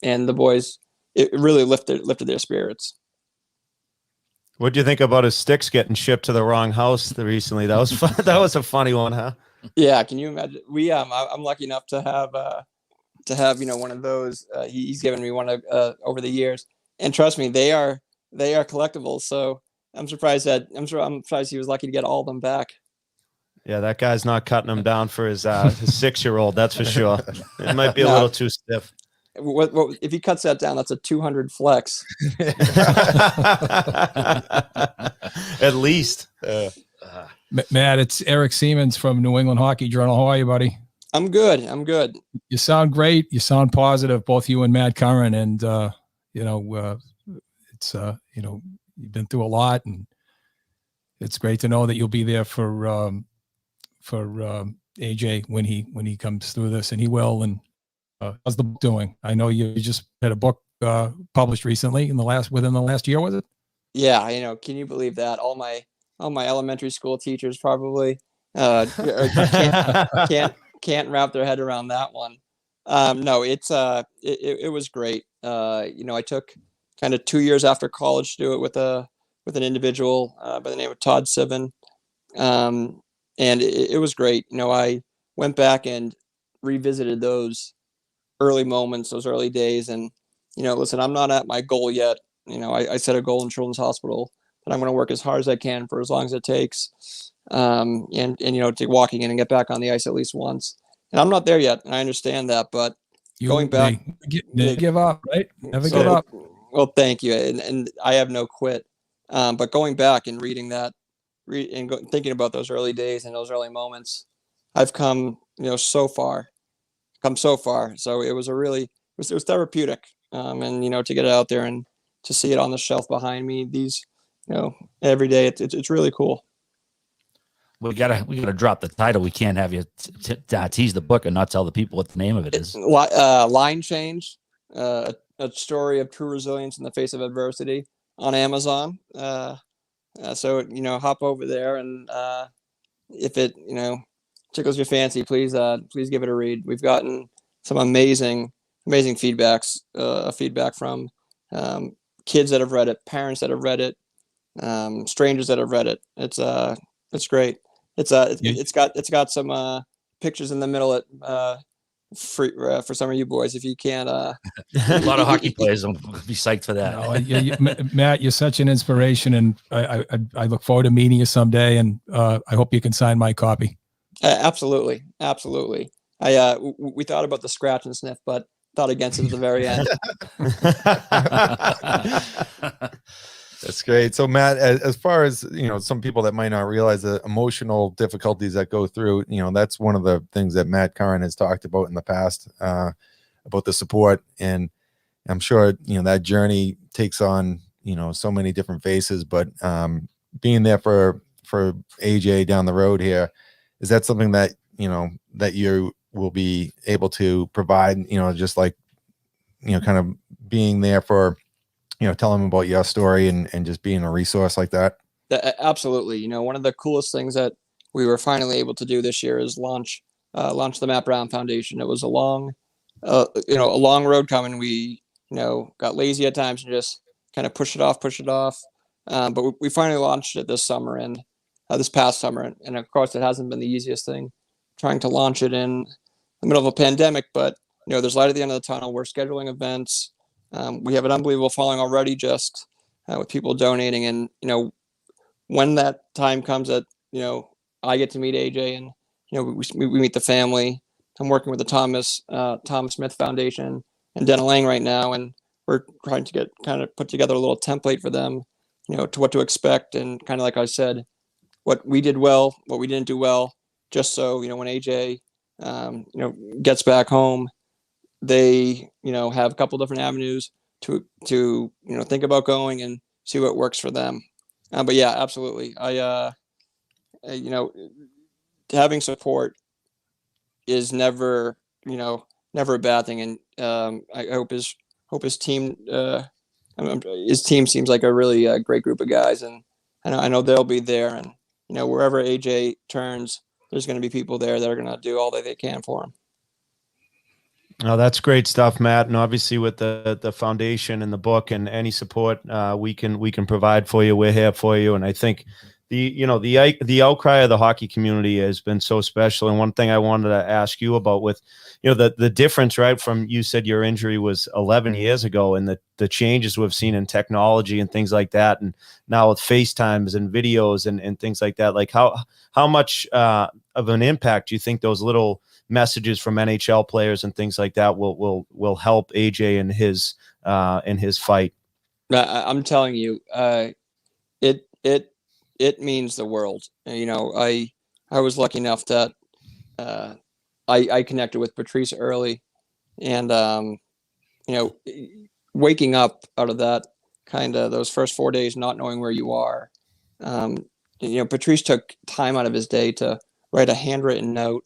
And the boys, it really lifted their spirits. What do you think about his sticks getting shipped to the wrong house recently? That was fun. That was a funny one, huh? Yeah, can you imagine? I'm lucky enough to have one of those. He's given me one over the years, and trust me, they are collectibles. So I'm surprised he was lucky to get all of them back. Yeah, that guy's not cutting them down for his 6-year-old. That's for sure. It might be a little too stiff. What if he cuts that down? That's a 200 flex. At least. Matt, it's Eric Siemens from New England Hockey Journal. How are you, buddy? I'm good. You sound great. You sound positive, both you and Matt Curran. And it's you've been through a lot, and it's great to know that you'll be there for AJ when he comes through this, and he will. And how's the book doing? I know you just had a book published recently within the last year, was it? Yeah, can you believe that? All my elementary school teachers probably can't wrap their head around that one. No, it was great. I took kind of 2 years after college to do it with an individual by the name of Todd Sivan, and it was great. I went back and revisited those early moments, those early days, and listen, I'm not at my goal yet. I set a goal in Children's Hospital that I'm going to work as hard as I can for as long as it takes, and to walking in and get back on the ice at least once. And I'm not there yet, and I understand that, but going back, never give up, right? Never give up. Well, thank you, and I have no quit. But going back and reading that, thinking about those early days and those early moments, I've come so far. So it was it was therapeutic, and to get it out there and to see it on the shelf behind me, these every day, it's really cool. We gotta drop the title. We can't have you tease the book and not tell the people what the name of it is. Line Change, a story of true resilience in the face of adversity, on Amazon. So hop over there, and if it tickles your fancy, please give it a read. We've gotten some amazing feedback from kids that have read it, parents that have read it, strangers that have read it. It's great. It's got some pictures in the middle for some of you boys if you can't. A lot of hockey players will be psyched for that. Matt, you're such an inspiration, and I look forward to meeting you someday, and I hope you can sign my copy. Absolutely. We thought about the scratch and sniff, but thought against it at the very end. That's great. So Matt, as far as, you know, some people that might not realize the emotional difficulties that go through, you know, that's one of the things that Matt Curran has talked about in the past, about the support. And I'm sure, you know, that journey takes on, you know, so many different faces, but being there for AJ down the road here, is that something that, you know, that you will be able to provide, you know, just like, you know, kind of being there for, you know, telling them about your story and just being a resource like that? Absolutely. You know, one of the coolest things that we were finally able to do this year is launch the Matt Brown Foundation. It was a long road coming. We, you know, got lazy at times and just kind of push it off. But we finally launched it this summer and this past summer. And of course, it hasn't been the easiest thing trying to launch it in the middle of a pandemic, but you know, there's light at the end of the tunnel. We're scheduling events. We have an unbelievable following already, just with people donating. And you know, when that time comes that, you know, I get to meet AJ and, you know, we meet the family. I'm working with the Thomas Smith Foundation and Dental Lang right now, and we're trying to put together a little template for them, you know, to what to expect, and kind of like I said, what we did well, what we didn't do well, just so, you know, when AJ you know, gets back home, they, you know, have a couple different avenues to you know, think about going and see what works for them. But yeah, absolutely. You know, having support is never, you know, never a bad thing. And I hope his team seems like a really great group of guys, and I know they'll be there. And you know, wherever AJ turns, there's going to be people there that are going to do all that they can for him. Oh, that's great stuff, Matt. And obviously with the foundation and the book and any support we can provide for you, we're here for you. And I think the outcry of the hockey community has been so special. And one thing I wanted to ask you about with, you know, the difference, right, from, you said your injury was 11 years ago, and the changes we've seen in technology and things like that. And now with FaceTimes and videos and things like that, like how much of an impact do you think those little messages from NHL players and things like that will help AJ in his fight? I'm telling you, it means the world. You know, I was lucky enough that I connected with Patrice early, and you know, waking up out of that kind of those first 4 days not knowing where you are, you know, Patrice took time out of his day to write a handwritten note,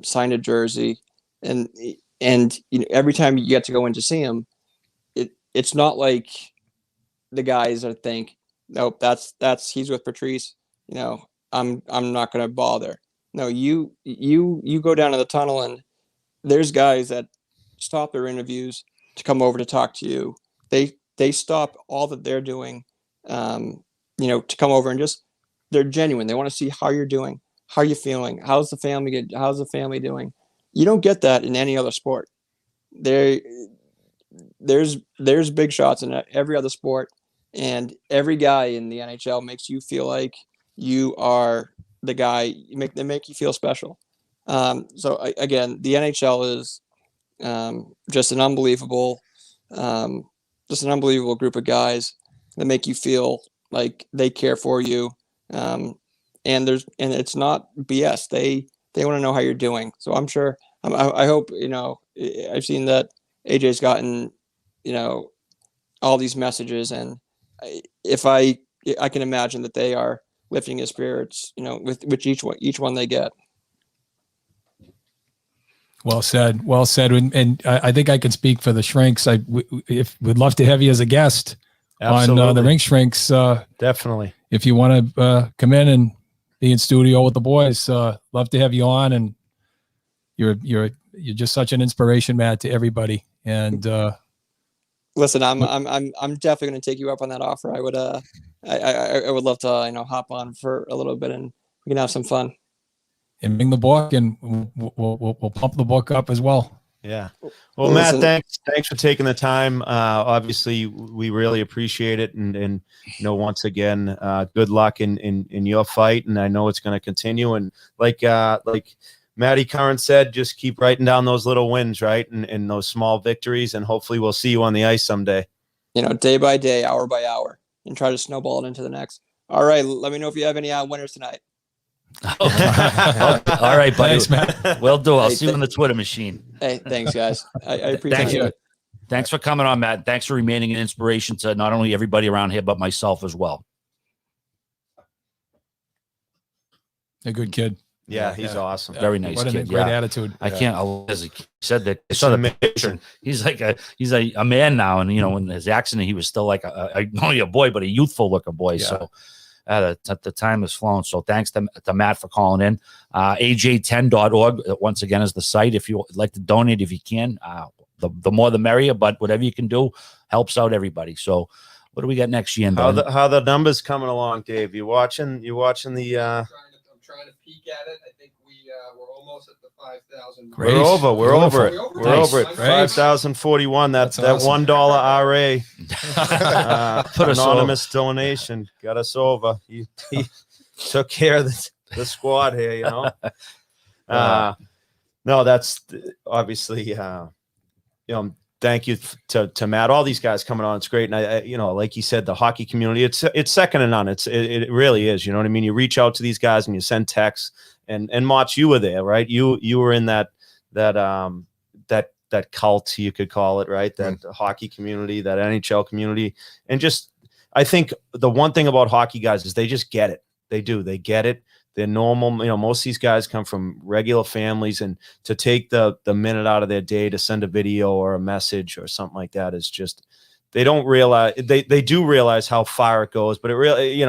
sign a jersey, and you know, every time you get to go in to see him, it's not like the guys are think, nope, that's he's with Patrice, you know, I'm not going to bother. No, you go down to the tunnel, and there's guys that stop their interviews to come over to talk to you. They stop all that they're doing, you know, to come over, and just, they're genuine. They want to see how you're doing, how you feeling, how's the family doing. You don't get that in any other sport. There's big shots in every other sport, and every guy in the NHL makes you feel like you are the guy. They make you feel special. So again, the NHL is just an unbelievable group of guys that make you feel like they care for you. And it's not BS. They want to know how you're doing. So I'm sure, I hope, you know, I've seen that AJ's gotten, you know, all these messages, and if I can imagine that they are lifting his spirits, you know, with each one they get. Well said. And I think I can speak for the Shrinks. We'd love to have you as a guest. Absolutely. On the Rink Shrinks. Definitely. If you want to come in and be in studio with the boys, love to have you on. And you're just such an inspiration, Matt, to everybody. And listen, I'm definitely going to take you up on that offer. I would love to, you know, hop on for a little bit and we can have some fun. And bring the book, and we'll pump the book up as well. Yeah. Well, Matt, thanks for taking the time. Obviously, we really appreciate it, and you know, once again, good luck in your fight, and I know it's going to continue. And like Matty Curran said, just keep writing down those little wins, right, and those small victories, and hopefully, we'll see you on the ice someday. You know, day by day, hour by hour. and try to snowball it into the next. All right, let me know if you have any winners tonight. All right, buddy. Thanks, man. Will do. I'll see you on the Twitter machine. Hey, thanks, guys. I appreciate Thank you. it. Thanks for coming on, Matt. Thanks for remaining an inspiration to not only everybody around here, but myself as well. A good kid. Yeah, he's awesome. Very nice What a kid. great Yeah. attitude. I can't. As he said that, I It's saw the amazing. picture. He's like a man now, and in his accident, he was still like not only a boy, but a youthful looking boy. Yeah. So the time has flown. So thanks to Matt for calling in. aj10.org once again is the site. If you would like to donate, if you can, the more the merrier. But whatever you can do helps out everybody. So what do we got next, Yandle? How the numbers coming along, Dave? You watching the I'm trying to peek at it. I think we're almost at the 5,000. Great. We're over. We're over it. Beautiful. We're over it. Nice. 5,041. That's that awesome. $1 RA. Put us Anonymous donation got us over. He took care of the squad here. No, that's obviously. Thank you to Matt. All these guys coming on, it's great. And I like you said, the hockey community, it's second to none. It really is. You know what I mean? You reach out to these guys and you send texts. And Mach, you were there, right? You were in that cult, you could call it, right? That hockey community, that NHL community, and just I think the one thing about hockey guys is they just get it. They do. They get it. They're normal. Most of these guys come from regular families, and to take the minute out of their day to send a video or a message or something like that is just, they don't realize, they do realize how far it goes, but it really,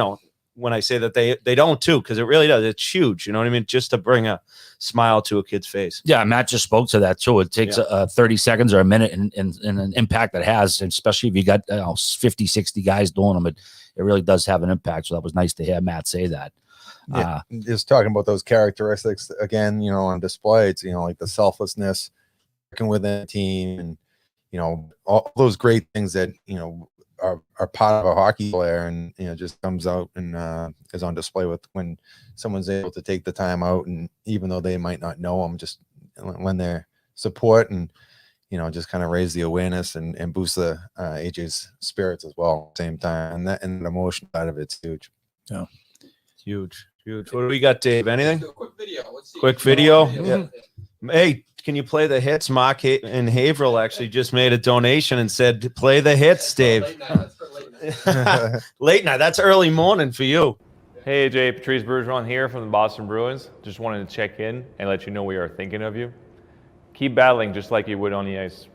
when I say that they don't too, because it really does. It's huge. You know what I mean? Just to bring a smile to a kid's face. Yeah, Matt just spoke to that too. It takes 30 seconds or a minute and an impact that has, especially if you got 50, 60 guys doing them, it really does have an impact. So that was nice to hear Matt say that. Yeah, just talking about those characteristics again, on display. It's like the selflessness, working within a team, and all those great things that are part of a hockey player, and just comes out and is on display with when someone's able to take the time out, and even though they might not know them, just when they're support and just kind of raise the awareness and boost the AJ's spirits as well at the same time, and the emotion side of it's huge. Yeah, huge. What do we got, Dave? Anything? Do a quick video. Let's see. Quick video. Yeah. Hey, can you play the hits? Mark and Haverhill actually just made a donation and said, "Play the hits, Dave." Late night. That's for late night. Late night. That's early morning for you. Hey AJ, Patrice Bergeron here from the Boston Bruins. Just wanted to check in and let you know we are thinking of you. Keep battling just like you would on the ice.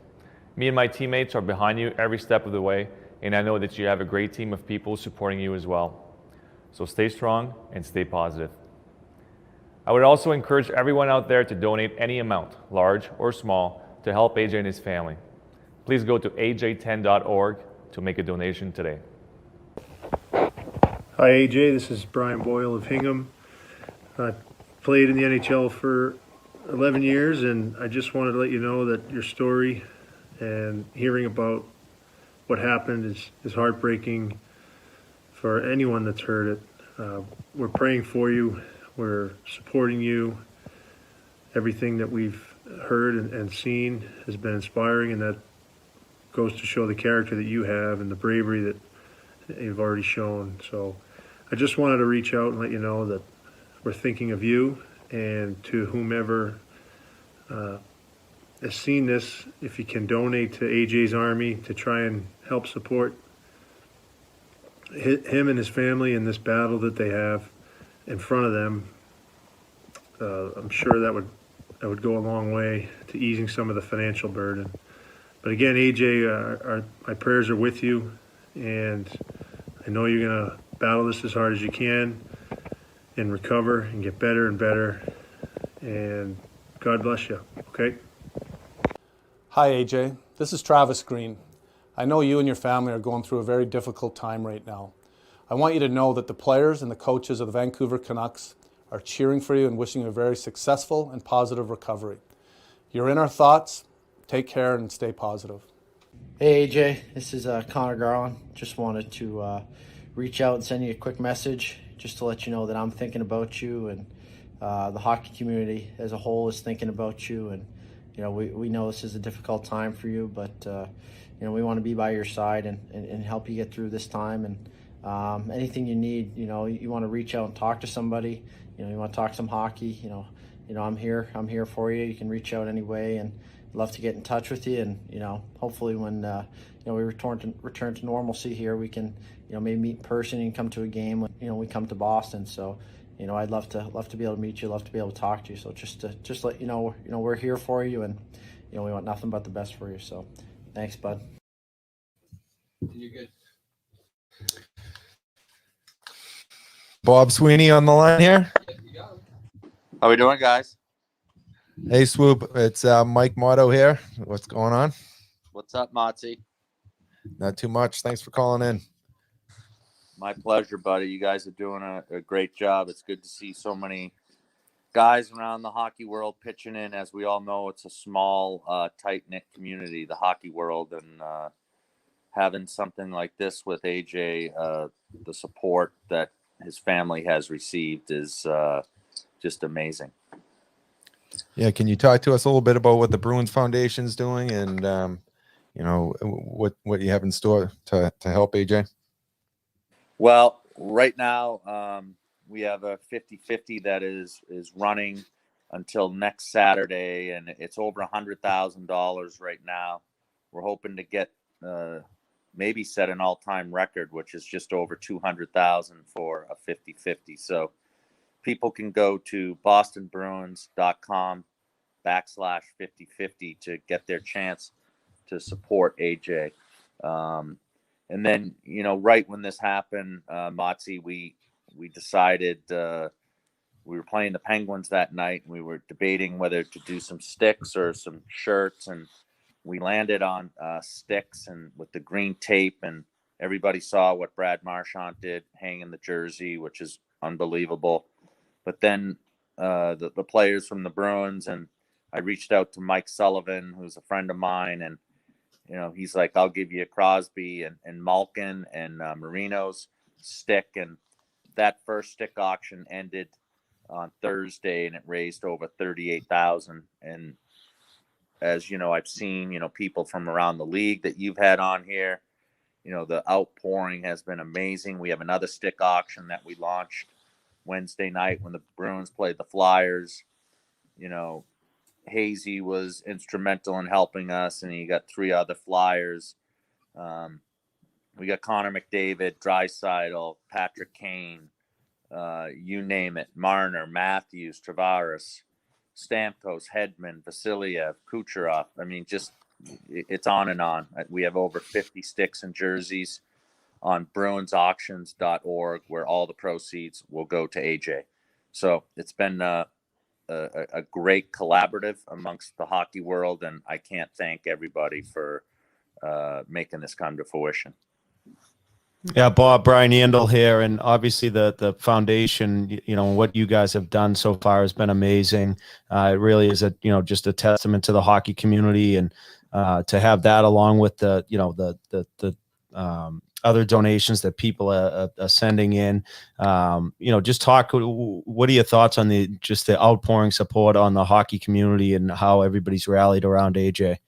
Me and my teammates are behind you every step of the way, and I know that you have a great team of people supporting you as well. So stay strong and stay positive. I would also encourage everyone out there to donate any amount, large or small, to help AJ and his family. Please go to aj10.org to make a donation today. Hi AJ, this is Brian Boyle of Hingham. I played in the NHL for 11 years, and I just wanted to let you know that your story and hearing about what happened is heartbreaking for anyone that's heard it. We're praying for you. We're supporting you. Everything that we've heard and seen has been inspiring, and that goes to show the character that you have and the bravery that you've already shown. So I just wanted to reach out and let you know that we're thinking of you, and to whomever has seen this, if you can donate to AJ's Army to try and help support him and his family in this battle that they have in front of them, I'm sure that would go a long way to easing some of the financial burden. But again, AJ, my prayers are with you, and I know you're going to battle this as hard as you can and recover and get better and better, and God bless you, okay? Hi AJ, this is Travis Green. I know you and your family are going through a very difficult time right now. I want you to know that the players and the coaches of the Vancouver Canucks are cheering for you and wishing you a very successful and positive recovery. You're in our thoughts. Take care and stay positive. Hey AJ, this is Connor Garland. Just wanted to reach out and send you a quick message just to let you know that I'm thinking about you, and the hockey community as a whole is thinking about you. And we know this is a difficult time for you, but we want to be by your side and help you get through this time. And anything you need, you want to reach out and talk to somebody, you want to talk some hockey, I'm here for you. You can reach out anyway, and love to get in touch with you. And, hopefully when, we return to normalcy here, we can, maybe meet in person and come to a game when, we come to Boston. So, I'd love to be able to meet you, love to be able to talk to you. So just let you know, we're here for you, and, we want nothing but the best for you. So thanks, bud. You're good. Bob Sweeney on the line here. How we doing, guys? Hey, Swoop. It's Mike Motto here. What's going on? What's up, Motzi? Not too much. Thanks for calling in. My pleasure, buddy. You guys are doing a great job. It's good to see so many guys around the hockey world pitching in. As we all know, it's a small, tight-knit community, the hockey world, and having something like this with AJ, the support that his family has received is just amazing. Yeah, can you talk to us a little bit about what the Bruins Foundation is doing, and what you have in store to help AJ? Well, right now we have a 50-50 that is running until next Saturday, and it's over $100,000 right now. We're hoping to get maybe set an all-time record, which is just over $200,000 for a 50-50. So people can go to bostonbruins.com/5050 to get their chance to support AJ. And then, right when this happened, Motzi, we decided we were playing the Penguins that night, and we were debating whether to do some sticks or some shirts, and we landed on sticks and with the green tape, and everybody saw what Brad Marchand did, hanging the jersey, which is unbelievable. But then the players from the Bruins, and I reached out to Mike Sullivan, who's a friend of mine, and he's like, I'll give you a Crosby and Malkin and Marino's stick. And that first stick auction ended on Thursday, and it raised over $38,000. And as I've seen, people from around the league that you've had on here, the outpouring has been amazing. We have another stick auction that we launched Wednesday night when the Bruins played the Flyers. Hazy was instrumental in helping us, and he got 3 other Flyers. We got Connor McDavid, Draisaitl, Patrick Kane, you name it, Marner, Matthews, Tavares, Stamkos, Hedman, Vasiliev, Kucherov. I mean, just it's on and on. We have over 50 sticks and jerseys on bruinsauctions.org, where all the proceeds will go to AJ. So it's been a great collaborative amongst the hockey world, and I can't thank everybody for making this come to fruition. Yeah, Bob, Brian Yandle here, and obviously the foundation, what you guys have done so far has been amazing. It really is just a testament to the hockey community, and to have that along with the other donations that people are sending in. Just talk. What are your thoughts on the outpouring support on the hockey community and how everybody's rallied around AJ?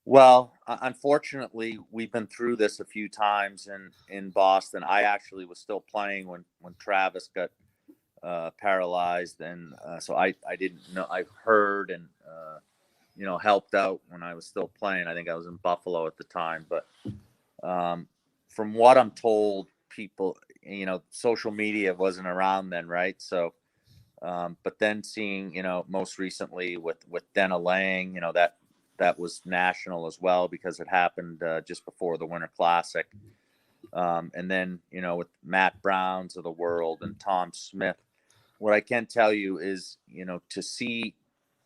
Well, unfortunately, we've been through this a few times in Boston. I actually was still playing when Travis got paralyzed, and so I didn't know. I heard and helped out when I was still playing. I think I was in Buffalo at the time, but from what I'm told, people, social media wasn't around then, right? So, but then seeing, most recently with Dena Lang, that was national as well, because it happened just before the Winter Classic. And then, with Matt Browns of the world and Tom Smith, what I can tell you is, to see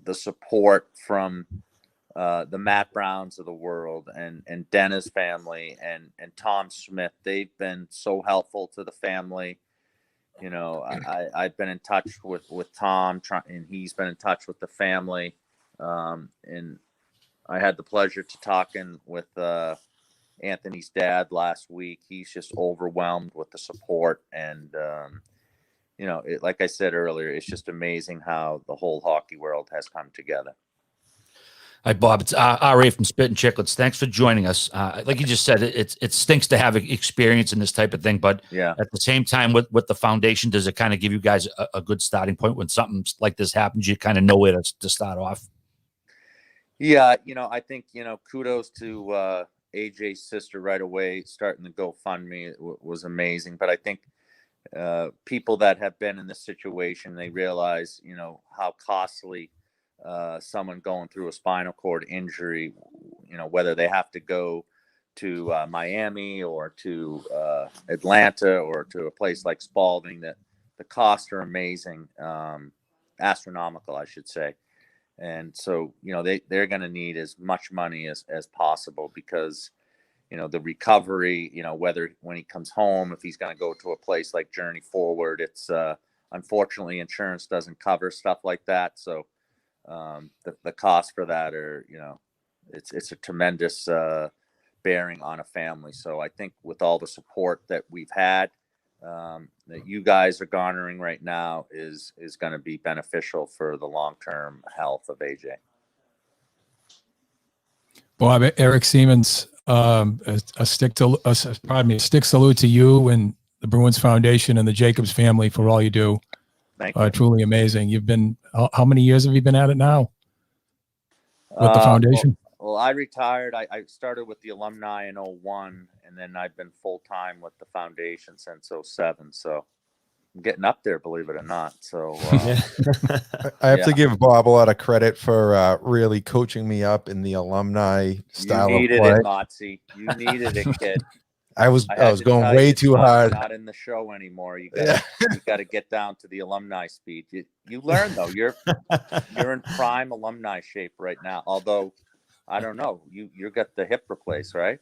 the support from the Matt Browns of the world and Dena's family and Tom Smith, they've been so helpful to the family. I've been in touch with Tom, and he's been in touch with the family. And I had the pleasure to talking with Anthony's dad last week. He's just overwhelmed with the support. And, like I said earlier, it's just amazing how the whole hockey world has come together. Hi, Bob. It's RA from Spit and Chicklets. Thanks for joining us. Like you just said, it stinks to have experience in this type of thing, but Yeah. at the same time, with the foundation, does it kind of give you guys a good starting point when something like this happens? You kind of know where to start off. Yeah, I think, kudos to AJ's sister right away. Starting the GoFundMe was amazing. But I think people that have been in this situation, they realize, how costly someone going through a spinal cord injury, whether they have to go to Miami or to Atlanta or to a place like Spalding, that the costs are amazing, astronomical, I should say. And so, they're going to need as much money as possible because, the recovery, whether when he comes home, if he's going to go to a place like Journey Forward, it's unfortunately insurance doesn't cover stuff like that. So the cost for that are, it's a tremendous bearing on a family. So I think with all the support that we've had, that you guys are garnering right now is going to be beneficial for the long-term health of AJ. Bob, Eric Siemens, a stick salute to you and the Bruins Foundation and the Jacobs family for all you do. Thank you. Truly amazing. You've been, how many years have you been at it now with the foundation? Well, I retired. I started with the alumni in 01, and then I've been full-time with the foundation since 07. So I'm getting up there, believe it or not. So I have to give Bob a lot of credit for really coaching me up in the alumni style of play. You needed it, Motzi. You needed it, kid. I was going way too hard. Not in the show anymore. You got to get down to the alumni speed. You learn though. You're in prime alumni shape right now. Although I don't know, you got the hip replaced, right?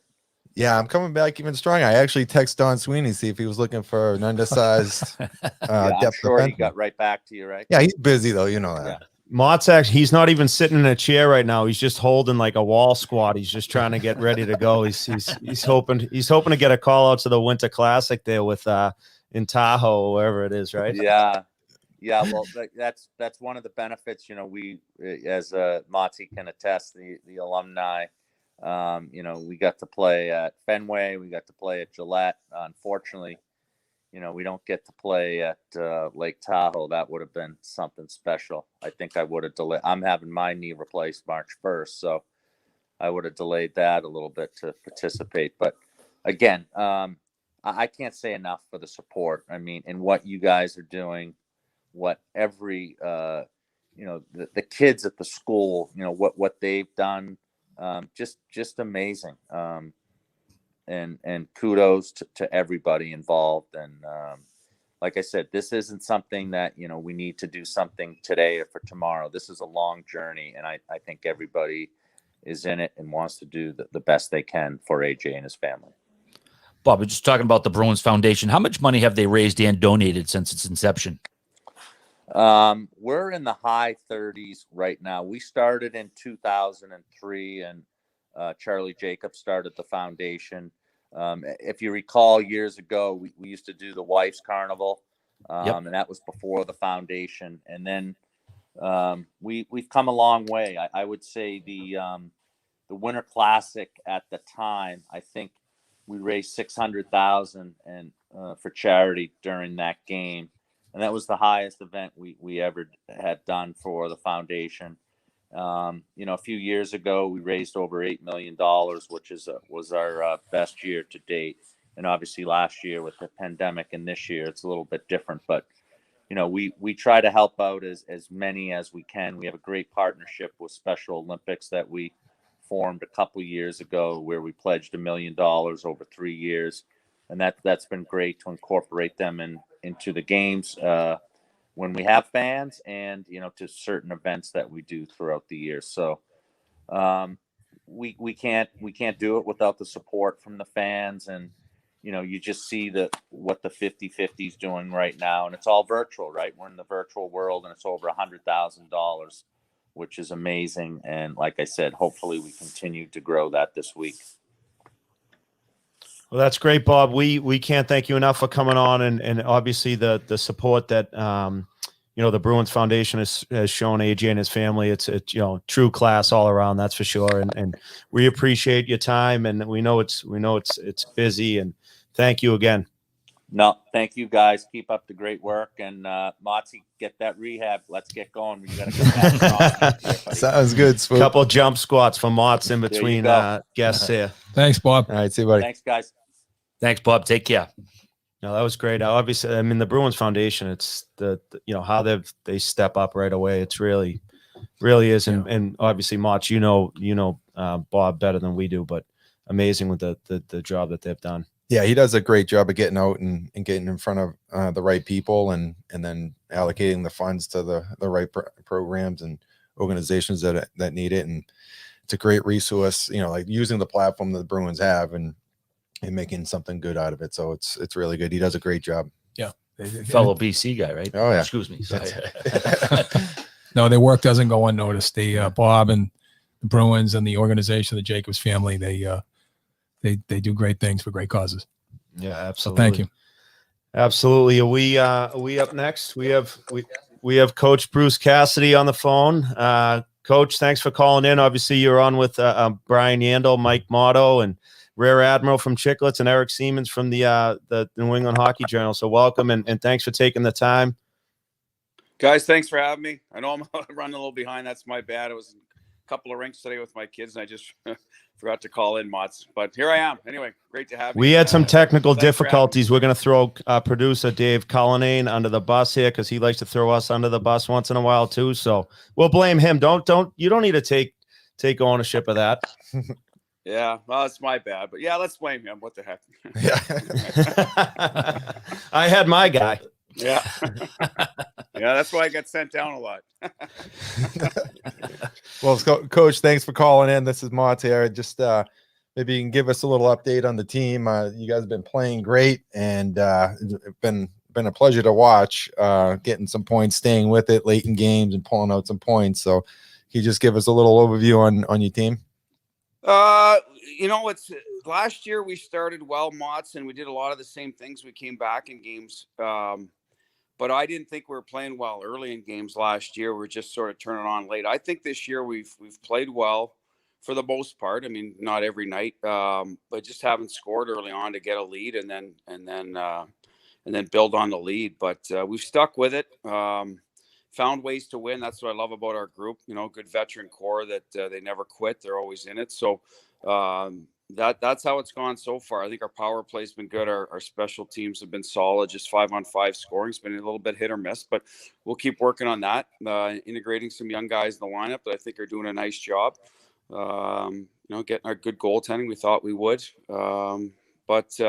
Yeah, I'm coming back even stronger. I actually texted Don Sweeney see if he was looking for an undersized I'm depth sure he defenseman. got right back to you, right? Yeah, he's busy though. You know that. Yeah. Mott's actually, he's not even sitting in a chair right now. He's just holding like a wall squat. He's just trying to get ready to go. He's hoping to get a call out to the Winter Classic there with in Tahoe or wherever it is, right? Yeah. Well, that's one of the benefits. We, as Motzi can attest, the alumni. We got to play at Fenway. We got to play at Gillette. Unfortunately, we don't get to play at Lake Tahoe. That would have been something special. I think I would have delayed. I'm having my knee replaced March 1st, so I would have delayed that a little bit to participate. But again, I can't say enough for the support. I mean, and what you guys are doing, what every the kids at the school, what they've done, just amazing. And kudos to everybody involved. And like I said, this isn't something that, we need to do something today or for tomorrow. This is a long journey. And I think everybody is in it and wants to do the best they can for AJ and his family. Bob, we're just talking about the Bruins Foundation. How much money have they raised and donated since its inception? We're in the high 30s right now. We started in 2003 and Charlie Jacobs started the foundation. If you recall, years ago, we used to do the Wife's Carnival, and that was before the foundation. And then we've come a long way. I would say the Winter Classic at the time, I think we raised $600,000 and for charity during that game, and that was the highest event we ever had done for the foundation. A few years ago, we raised over $8 million, which was our best year to date. And obviously last year with the pandemic and this year, it's a little bit different, but we try to help out as many as we can. We have a great partnership with Special Olympics that we formed a couple years ago where we pledged $1 million over 3 years. And that's been great to incorporate them into the games, when we have fans and, to certain events that we do throughout the year. So we can't do it without the support from the fans. And, you just see what the 50/50 is doing right now. And it's all virtual, right? We're in the virtual world and it's over $100,000, which is amazing. And like I said, hopefully we continue to grow that this week. Well, that's great, Bob. We can't thank you enough for coming on and obviously the support that the Bruins Foundation has shown AJ and his family. It's true class all around, that's for sure. And we appreciate your time, and we know it's busy, and thank you again. No, thank you guys. Keep up the great work, and Motsy, get that rehab. Let's get going. We got to come back. Sounds good, Swoop. Couple jump squats for Mott's in between guests here. Thanks, Bob. All right, see you, buddy. Thanks, guys. Thanks, Bob. Take care. No, that was great. Obviously, I mean, the Bruins Foundation, it's the how they step up right away. It's really is. And obviously, Mott, Bob better than we do, but amazing with the job that they've done. Yeah, he does a great job of getting out and getting in front of the right people, and then allocating the funds to the right programs and organizations that need it. And it's a great resource, like using the platform that the Bruins have and making something good out of it. So it's really good. He does a great job. Yeah. Fellow BC guy, right? Oh, yeah. Excuse me. Sorry. No, their work doesn't go unnoticed. Bob and the Bruins and the organization, the Jacobs family, they do great things for great causes. Yeah, absolutely. So thank you. Absolutely. Are we up next? We have Coach Bruce Cassidy on the phone. Coach, thanks for calling in. Obviously, you're on with Brian Yandle, Mike Motto, and Rear Admiral from Chicklets, and Eric Siemens from the New England Hockey Journal. So welcome, and thanks for taking the time. Guys, thanks for having me. I know I'm running a little behind. That's my bad. It was a couple of rinks today with my kids, and I just forgot to call in, Motts. But here I am. Anyway, great to have you. We had some technical difficulties. We're going to throw producer Dave Cullinane under the bus here because he likes to throw us under the bus once in a while too. So we'll blame him. You don't need to take ownership of that. Yeah, well, it's my bad. But yeah, let's blame him. What the heck? Yeah. I had my guy. Yeah. Yeah, that's why I got sent down a lot. Well, Coach, thanks for calling in. This is Mott here. Just maybe you can give us a little update on the team. You guys have been playing great, and it's been a pleasure to watch, getting some points, staying with it late in games and pulling out some points. So can you just give us a little overview on your team? It's last year we started well, Motts, and we did a lot of the same things. We came back in games, but I didn't think we were playing well early in games last year. We were just sort of turning on late. I think this year we've played well for the most part. I mean, not every night, but just haven't scored early on to get a lead and then build on the lead. But we've stuck with it. Found ways to win. That's what I love about our group. Good veteran core that they never quit. They're always in it. So that's how it's gone so far. I think our power play's been good. Our special teams have been solid. Just 5-on-5 scoring's been a little bit hit or miss, but we'll keep working on that. Integrating some young guys in the lineup that I think are doing a nice job. Getting our good goaltending. We thought we would. But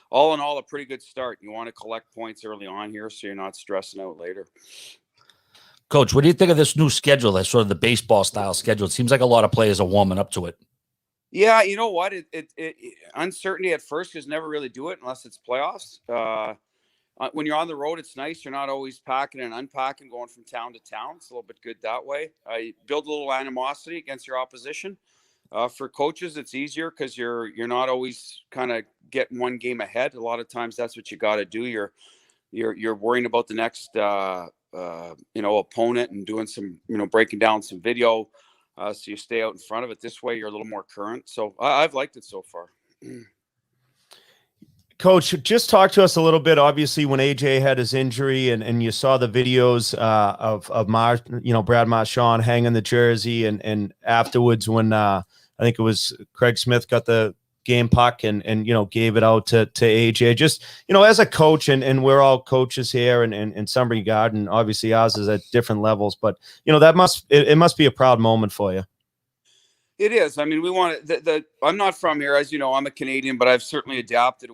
all in all, a pretty good start. You want to collect points early on here so you're not stressing out later. Coach, what do you think of this new schedule? That's sort of the baseball style schedule. It seems like a lot of players are warming up to it. Yeah, you know what? It uncertainty at first because never really do it unless it's playoffs. When you're on the road, it's nice. You're not always packing and unpacking, going from town to town. It's a little bit good that way. You build a little animosity against your opposition. For coaches, it's easier because you're not always kind of getting one game ahead. A lot of times, that's what you got to do. You're worrying about the next opponent and doing some breaking down some video. So you stay out in front of it. This way, you're a little more current. So I've liked it so far. Coach, just talk to us a little bit. Obviously, when AJ had his injury, and you saw the videos of Brad Marchand hanging the jersey, and afterwards when I think it was Craig Smith got the game puck and gave it out to AJ. Just as a coach, and we're all coaches here in some regard, and obviously ours is at different levels, but that must be a proud moment for you. It is. I mean, we want to. I'm not from here, as you know. I'm a Canadian, but I've certainly adapted.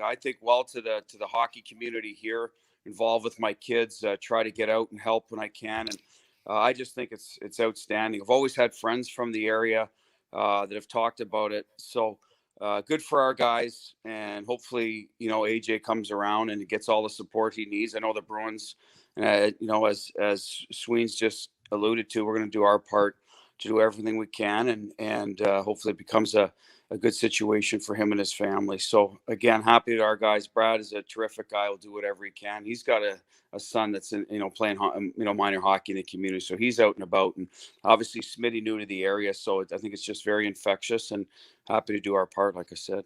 I think well to the hockey community here. Involved with my kids, try to get out and help when I can, and I just think it's outstanding. I've always had friends from the area that have talked about it. So good for our guys, and hopefully AJ comes around and gets all the support he needs. I know the Bruins, as Sweeney's just alluded to, we're going to do our part to do everything we can, and hopefully it becomes a a good situation for him and his family. So again, happy that our guys. Brad is a terrific guy. Will do whatever he can. He's got a son that's in, playing, minor hockey in the community. So he's out and about, and obviously Smitty new to the area. So I think it's just very infectious, and happy to do our part, like I said.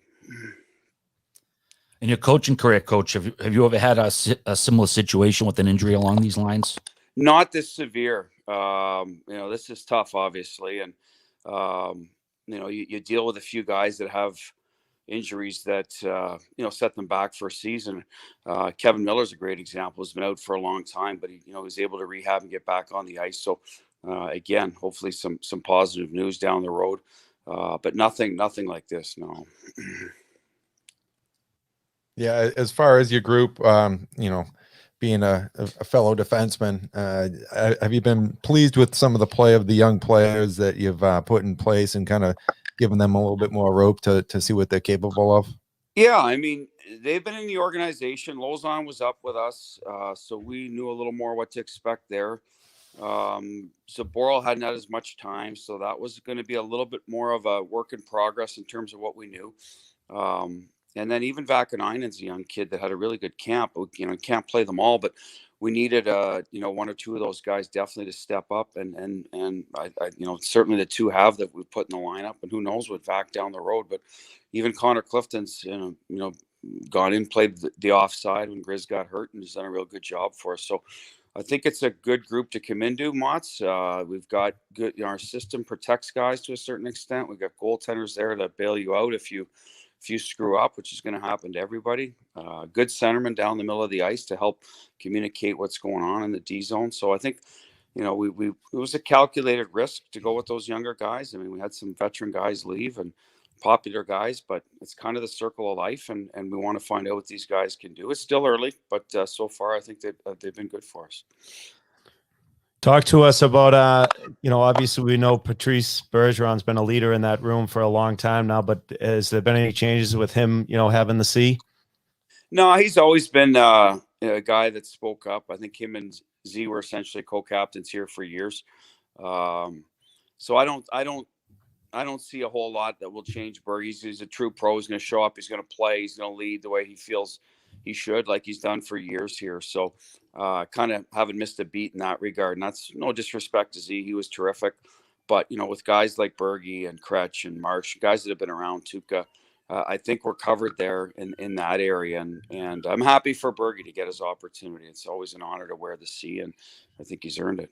In your coaching career, Coach, have you ever had a similar situation with an injury along these lines? Not this severe. This is tough, obviously. And, you deal with a few guys that have injuries that, set them back for a season. Kevin Miller's a great example. He's been out for a long time, but he was able to rehab and get back on the ice. So, again, hopefully some positive news down the road. But nothing like this, no. Yeah, as far as your group, being a fellow defenseman, have you been pleased with some of the play of the young players that you've put in place and kind of given them a little bit more rope to see what they're capable of? Yeah, I mean, they've been in the organization. Lozon was up with us, so we knew a little more what to expect there. Zaboral hadn't had as much time, so that was going to be a little bit more of a work in progress in terms of what we knew. And then even Vakanainen's a young kid that had a really good camp. Can't play them all, but we needed one or two of those guys definitely to step up, and I certainly the two have that we put in the lineup, and who knows what Vac down the road. But even Connor Clifton's gone in, played the offside when Grizz got hurt, and he's done a real good job for us. So I think it's a good group to come into, Motts. We've got good. Our system protects guys to a certain extent. We've got goaltenders there to bail you out if you screw up, which is going to happen to everybody. Good centerman down the middle of the ice to help communicate what's going on in the D zone. So I think, it was a calculated risk to go with those younger guys. I mean, we had some veteran guys leave and popular guys, but it's kind of the circle of life, and we want to find out what these guys can do. It's still early, but so far I think they've been good for us. Talk to us about, obviously we know Patrice Bergeron's been a leader in that room for a long time now, but has there been any changes with him, having the C? No, he's always been a guy that spoke up. I think him and Z were essentially co-captains here for years. So I don't see a whole lot that will change Berg. He's a true pro. He's going to show up. He's going to play. He's going to lead the way he feels he should, like he's done for years here. So kind of haven't missed a beat in that regard. And that's no disrespect to Z. He was terrific. But, with guys like Bergie and Kretsch and Marsh, guys that have been around, Tuukka, I think we're covered there in that area. And I'm happy for Bergie to get his opportunity. It's always an honor to wear the C, and I think he's earned it.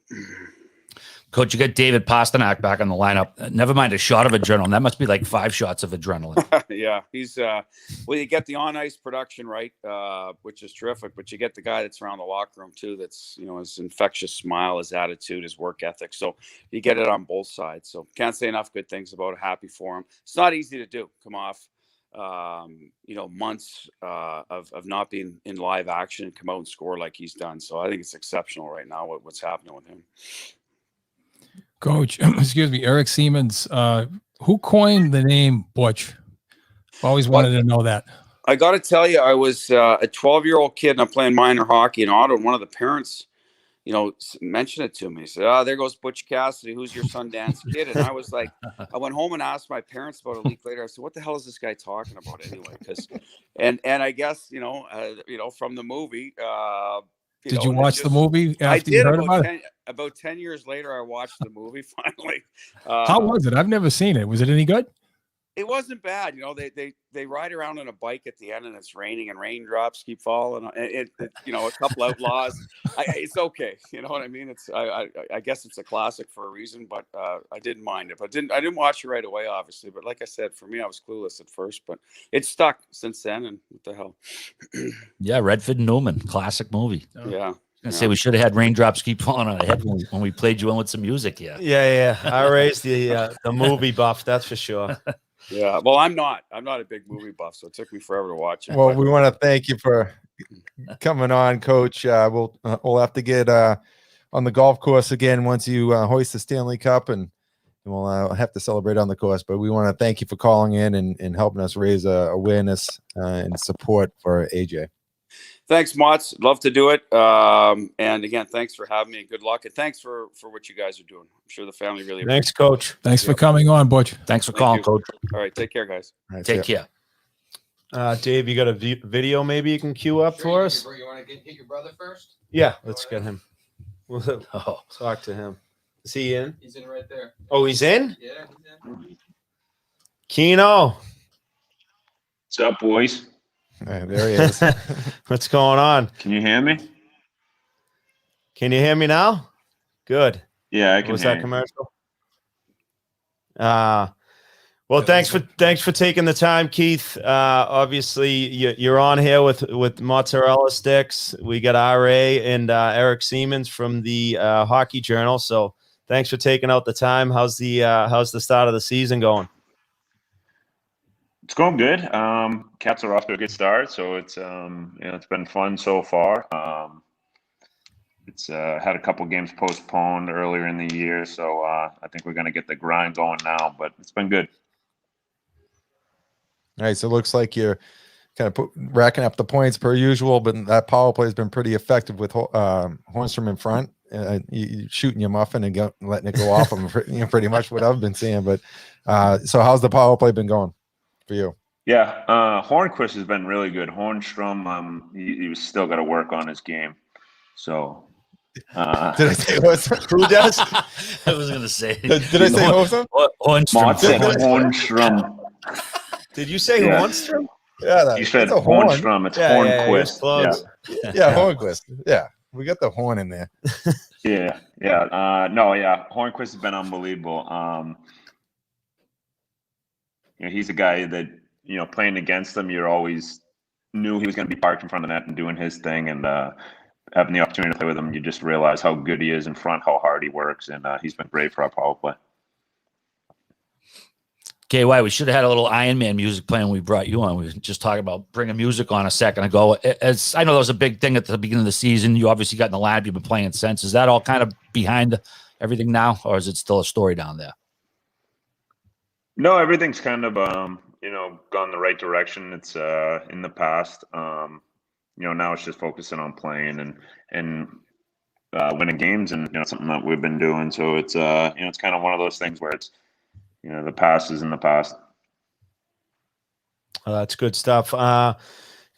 Coach, you got David Pasternak back on the lineup. Never mind a shot of adrenaline. That must be like 5 shots of adrenaline. Yeah, he's you get the on-ice production right, which is terrific, but you get the guy that's around the locker room too. That's his infectious smile, his attitude, his work ethic. So you get it on both sides. So can't say enough good things about it. Happy for him. It's not easy to do. Come off months of not being in live action and come out and score like he's done. So I think it's exceptional right now what's happening with him. Coach, excuse me, Eric Siemens, who coined the name Butch? Always wanted to know that. I got to tell you, I was a 12-year-old kid and I'm playing minor hockey in Ottawa. And one of the parents, mentioned it to me. He said, there goes Butch Cassidy. Who's your Sundance kid? And I was like, I went home and asked my parents about a week later. I said, what the hell is this guy talking about anyway? Because, and I guess, from the movie, did you watch the movie after I did. you heard about it? About 10 years later, I watched the movie finally. How was it? I've never seen it. Was it any good? It wasn't bad. They ride around on a bike at the end and it's raining and raindrops keep falling. A couple outlaws. It's okay. You know what I mean? It's I guess it's a classic for a reason, but I didn't mind it. But I didn't watch it right away, obviously. But like I said, for me, I was clueless at first, but it's stuck since then. And what the hell? Yeah, Redford and Newman, classic movie. Yeah. I say we should have had raindrops keep falling on our head when we played you in with some music here. Yeah. I raised the movie buff, that's for sure. Yeah, well, I'm not a big movie buff, so it took me forever to watch it. Well, we want to thank you for coming on, Coach. We'll have to get on the golf course again once you hoist the Stanley Cup, and we'll have to celebrate on the course. But we want to thank you for calling in and helping us raise awareness and support for AJ. Thanks, Motts. Love to do it. And again, thanks for having me. Good luck, and thanks for what you guys are doing. I'm sure the family really. Thanks, Coach. Thanks for coming on, Butch. Thanks for Thank calling, you. Coach. All right, take care, guys. Take care. Dave, you got a video maybe you can cue up for us? You want to hit your brother first? Yeah, let's get him. We'll talk to him. Is he in? He's in right there. Oh, he's in? Yeah, he's in. Keno. What's up, boys? There he is. What's going on? Can you hear me? Can you hear me now? Good. Yeah, I can. Was hear that you. commercial? Well, thanks for taking the time, Keith. Obviously, you're on here with mozzarella sticks. We got RA and Eric Siemens from the Hockey Journal. So thanks for taking out the time. How's the start of the season going? It's going good. Cats are off to a good start, so it's it's been fun so far. It's had a couple games postponed earlier in the year, so I think we're going to get the grind going now. But it's been good. All right, so it looks like you're kind of racking up the points per usual, but that power play has been pretty effective with Hornstrom in front. You shooting your muffin and letting it go off. Pretty much what I've been seeing. But so how's the power play been going for you? Yeah, Hornquist has been really good. Hornstrom, he still got to work on his game. So, did I say Hornstrom? Who does? I was going to say. Did I say Hornstrom? Hornstrom. Hornstrom. Did you say Hornstrom? Yeah, you said it's a horn. Hornstrom. It's Yeah, Hornquist. Yeah, Hornquist. Yeah, we got the horn in there. Yeah. Hornquist has been unbelievable. He's a guy that, playing against him, you always knew he was going to be parked in front of the net and doing his thing. And having the opportunity to play with him, you just realize how good he is in front, how hard he works. And he's been great for our power play. KY, we should have had a little Iron Man music playing when we brought you on. We were just talking about bringing music on a second ago. As I know that was a big thing at the beginning of the season. You obviously got in the lab. You've been playing since. Is that all kind of behind everything now, or is it still a story down there? No, everything's kind of, gone the right direction. It's in the past. Now it's just focusing on playing and winning games, and something that we've been doing. So it's it's kind of one of those things where it's the past is in the past. That's good stuff.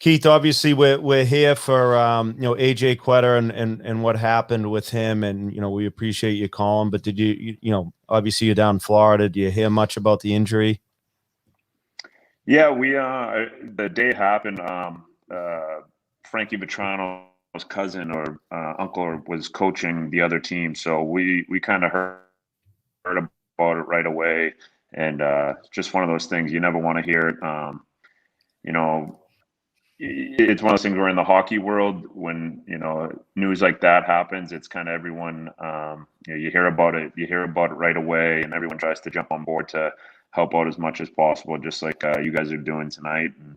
Keith, obviously we're here for AJ Quetter and what happened with him, and we appreciate you calling. But did you obviously you're down in Florida? Do you hear much about the injury? Yeah, we the day it happened, Frankie Vetrano's cousin or uncle was coaching the other team, so we kind of heard about it right away, and just one of those things you never want to hear it. It's one of those things where in the hockey world, when news like that happens, it's kind of everyone you hear about it right away, and everyone tries to jump on board to help out as much as possible, just like you guys are doing tonight. And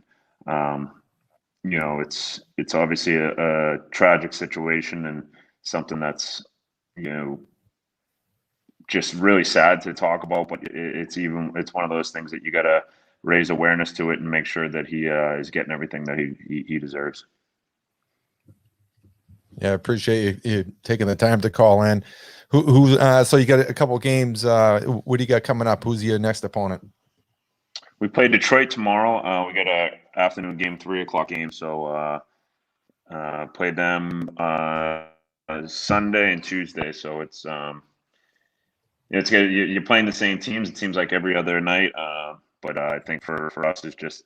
it's obviously a tragic situation and something that's just really sad to talk about, but it's one of those things that you got to raise awareness to it and make sure that he is getting everything that he deserves. Yeah, I appreciate you taking the time to call in. So you got a couple of games. What do you got coming up? Who's your next opponent? We play Detroit tomorrow. We got a afternoon game, 3:00 game. So play them Sunday and Tuesday. So it's good. You're playing the same teams. It seems like every other night. But I think for us, it just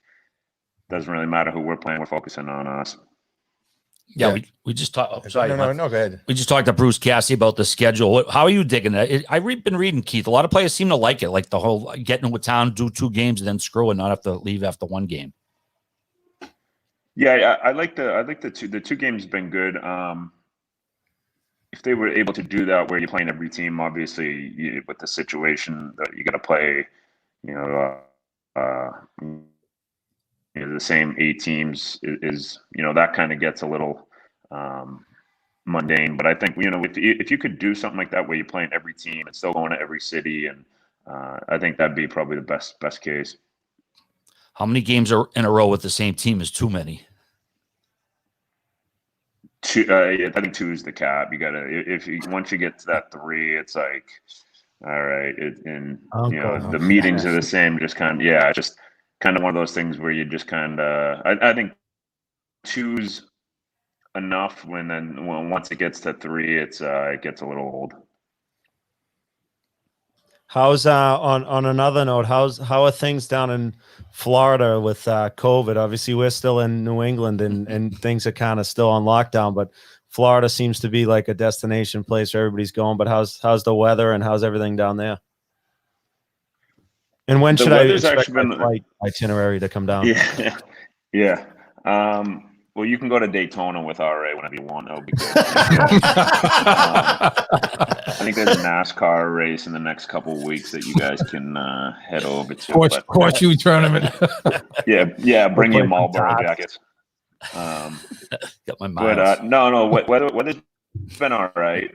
doesn't really matter who we're playing. We're focusing on us. Yeah, we just talked. No, go ahead. We just talked to Bruce Cassidy about the schedule. How are you digging that? I've been reading, Keith. A lot of players seem to like it, like the whole getting into town, do 2 games, and then screw and not have to leave after 1 game. Yeah, I like the two games have been good. If they were able to do that, where you're playing every team, obviously with the situation that you got to play, the same 8 teams is that kind of gets a little mundane. But I think if you could do something like that where you're playing every team and still going to every city, and I think that'd be probably the best case. How many games are in a row with the same team is too many? I think 2 is the cap. You gotta once you get to that 3, it's like, all right. The meetings are the same. Just kind of just kind of one of those things where you just kind of. I think 2's enough. Once it gets to 3, it gets a little old. How's on another note? How are things down in Florida with COVID? Obviously, we're still in New England and things are kind of still on lockdown, but Florida seems to be like a destination place where everybody's going. But how's the weather and how's everything down there? And when should I expect my flight itinerary to come down? Yeah. Well, you can go to Daytona with RA whenever you want. That'll be good. I think there's a NASCAR race in the next couple of weeks that you guys can head over to. Horseshoe tournament. Yeah. Bring your Marlboro jackets. Got my miles. But no. Weather's been all right.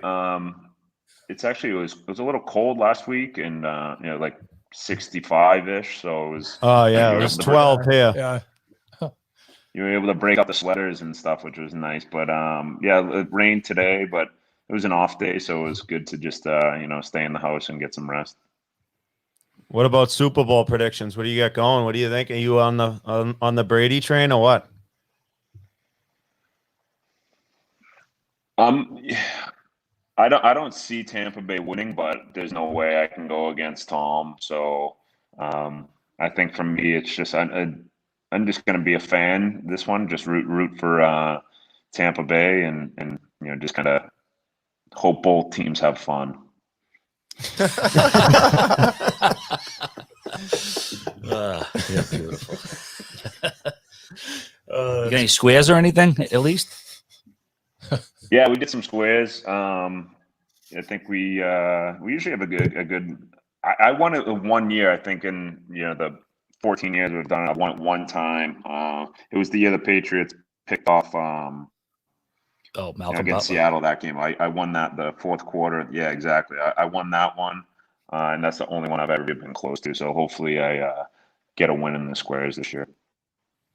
It's actually it was a little cold last week, and like 65-ish. So it was. Oh yeah, it was 12 here. Yeah. You were able to break out the sweaters and stuff, which was nice. But it rained today, but it was an off day, so it was good to just stay in the house and get some rest. What about Super Bowl predictions? What do you got going? What do you think? Are you on the Brady train or what? I don't see Tampa Bay winning, but there's no way I can go against Tom. So I think for me, it's just I'm just going to be a fan this one, just root for Tampa Bay and just kind of hope both teams have fun. Yeah, beautiful. You got any squares or anything, at least? Yeah, we did some squares. I think we usually have a good. I won it 1 year. I think in the 14 years we've done it, I won it one time. It was the year the Patriots picked off Malcolm against Butler. Seattle that game. I won that the fourth quarter. Yeah, exactly. I won that one, and that's the only one I've ever been close to. So hopefully I get a win in the squares this year.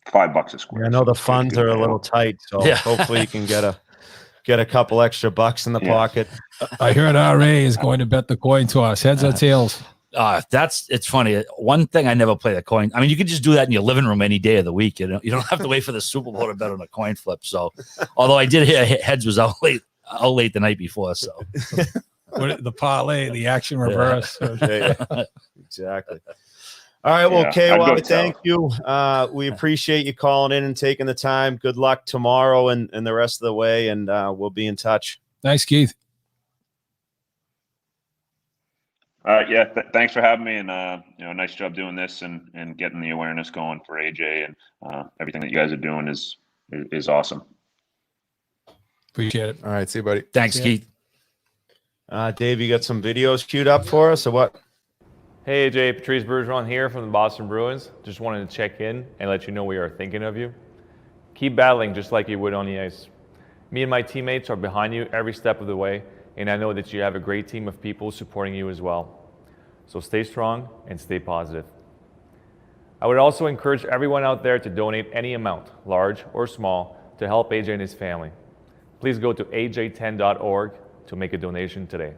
$5 a square. I know the funds are a little tight, so hopefully you can get a couple extra bucks in the pocket. I heard RA is going to bet the coin toss. Heads or tails? It's funny. One thing I never play the coin. I mean, you can just do that in your living room any day of the week. You don't have to wait for the Super Bowl to bet on a coin flip. So, although I did hear heads was out late the night before. So, the parlay, the action reverse. Yeah. Exactly. All right. Well, KY, thank you. We appreciate you calling in and taking the time. Good luck tomorrow and the rest of the way, and we'll be in touch. Nice, Keith. Thanks for having me, and nice job doing this and getting the awareness going for AJ, and everything that you guys are doing is awesome. Appreciate it. All right, see you, buddy. Thanks, Keith. Dave, you got some videos queued up for us, or what? Hey AJ, Patrice Bergeron here from the Boston Bruins. Just wanted to check in and let you know we are thinking of you. Keep battling just like you would on the ice. Me and my teammates are behind you every step of the way, and I know that you have a great team of people supporting you as well. So stay strong and stay positive. I would also encourage everyone out there to donate any amount, large or small, to help AJ and his family. Please go to aj10.org to make a donation today.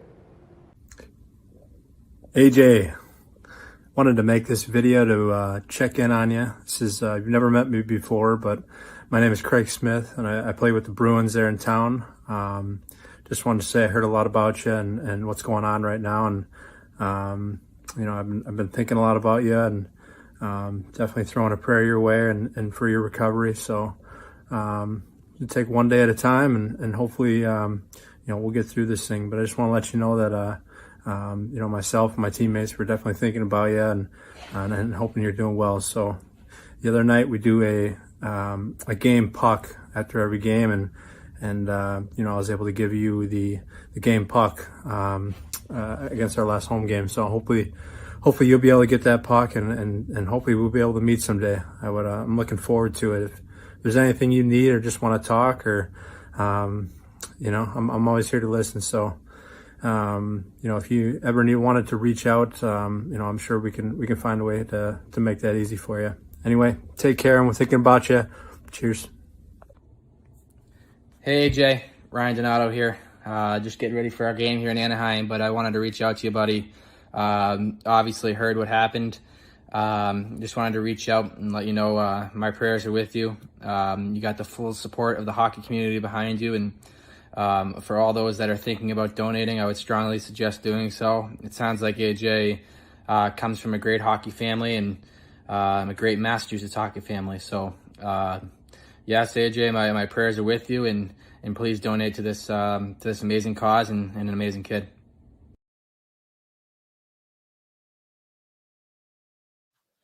AJ, wanted to make this video to check in on you. This is you've never met me before, but my name is Craig Smith, and I play with the Bruins there in town. Just wanted to say I heard a lot about you and what's going on right now, and I've been thinking a lot about you, and definitely throwing a prayer your way and for your recovery. So you take one day at a time, and hopefully we'll get through this thing. But I just want to let you know that myself and my teammates were definitely thinking about you and hoping you're doing well. So the other night we do a game puck after every game, and I was able to give you the game puck against our last home game. So hopefully you'll be able to get that puck, and hopefully we'll be able to meet someday. I'm looking forward to it. If there's anything you need or just want to talk, or I'm always here to listen. So if you ever wanted to reach out, I'm sure we can find a way to make that easy for you. Anyway, take care, and we're thinking about you. Cheers. Hey, AJ. Ryan Donato here. Just getting ready for our game here in Anaheim, but I wanted to reach out to you, buddy. Obviously heard what happened. Just wanted to reach out and let you know my prayers are with you. You got the full support of the hockey community behind you, and for all those that are thinking about donating, I would strongly suggest doing so. It sounds like AJ comes from a great hockey family and a great Massachusetts hockey family. So yes, AJ, my prayers are with you, and please donate to this amazing cause and an amazing kid.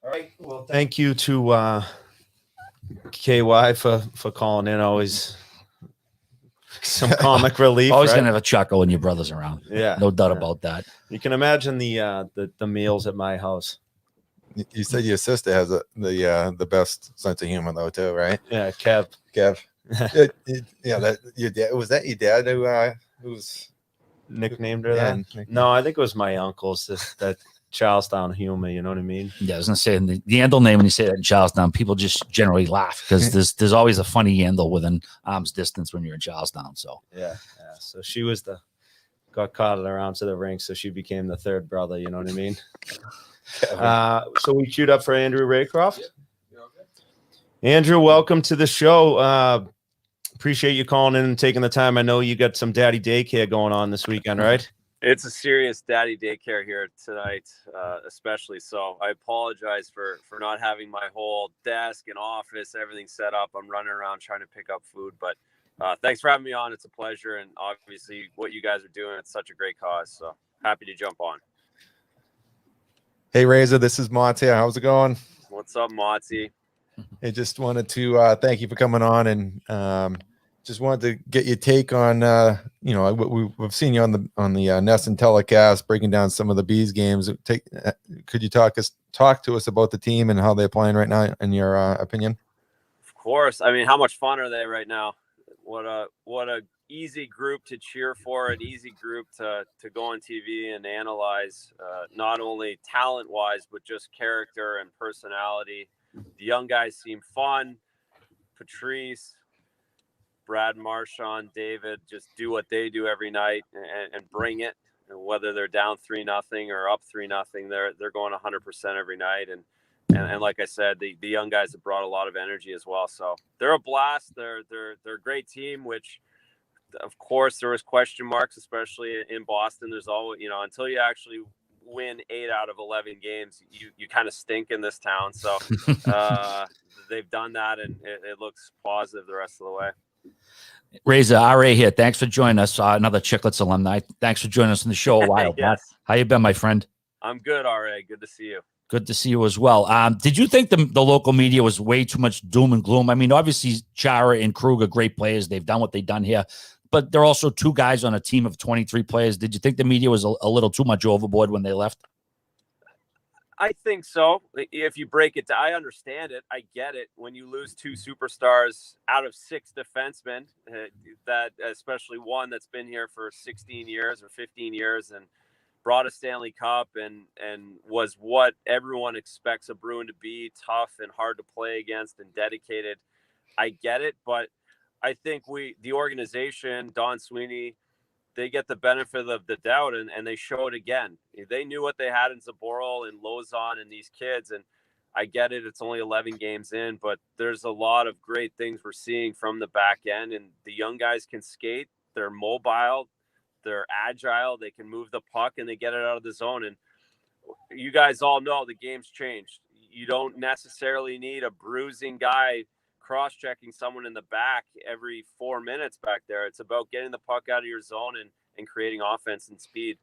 All right. Well, thank you to KY for calling in. Always some comic relief. Always right? gonna have a chuckle when your brother's around. Yeah, no doubt about that. You can imagine the meals at my house. You said your sister has the best sense of humor though too, right? Yeah, Kev. Yeah, that your dad was that your dad who was Nicknamed her that? No, I think it was my uncle's that Charlestown humor. You know what I mean? Yeah, I was gonna say in the Yandle name, when you say that in Charlestown, people just generally laugh because there's always a funny Yandle within arm's distance when you're in Charlestown. So yeah. So she was got caught around to the rink, so she became the third brother. You know what I mean? So we queued up for Andrew Raycroft. Andrew, welcome to the show. Appreciate you calling in and taking the time. I know you got some daddy daycare going on this weekend, right? It's a serious daddy daycare here tonight, especially. So I apologize for not having my whole desk and office, everything set up. I'm running around trying to pick up food, but thanks for having me on. It's a pleasure. And obviously what you guys are doing, it's such a great cause. So happy to jump on. Hey Razor, this is Monty. How's it going? What's up, Monty? I just wanted to thank you for coming on, and just wanted to get your take on we've seen you on the Nesson telecast breaking down some of the Bees games. Could you talk to us about the team and how they're playing right now, in your opinion? Of course. I mean, how much fun are they right now? What a easy group to cheer for, an easy group to go on TV and analyze, not only talent wise, but just character and personality. The young guys seem fun. Patrice, Brad, Marchand, David just do what they do every night and bring it. And whether they're down 3-0 or up 3-0, they're going 100% every night. And like I said, the young guys have brought a lot of energy as well. So they're a blast. They're a great team, which of course there was question marks, especially in Boston. There's always, until you actually win 8 out of 11 games, you kind of stink in this town. So they've done that, and it looks positive the rest of the way. Razor, RA here. Thanks for joining us. Another Chicklets alumni. Thanks for joining us on the show a while back. Yes. How you been, my friend? I'm good, RA. Good to see you. Good to see you as well. Did you think the local media was way too much doom and gloom? I mean, obviously Chara and Krug are great players. They've done what they've done here, but they're also 2 guys on a team of 23 players. Did you think the media was a little too much overboard when they left? I think so. If you break it down, I understand it. I get it. When you lose 2 superstars out of 6 defensemen, that especially one that's been here for 16 years or 15 years and brought a Stanley Cup and was what everyone expects a Bruin to be, tough and hard to play against and dedicated. I get it, but I think the organization, Don Sweeney, they get the benefit of the doubt, and they show it again. They knew what they had in Zaboral and Lozon and these kids, and I get it. It's only 11 games in, but there's a lot of great things we're seeing from the back end, and the young guys can skate. They're mobile. They're agile. They can move the puck, and they get it out of the zone. And you guys all know the game's changed. You don't necessarily need a bruising guy cross-checking someone in the back every 4 minutes back there. It's about getting the puck out of your zone and creating offense and speed.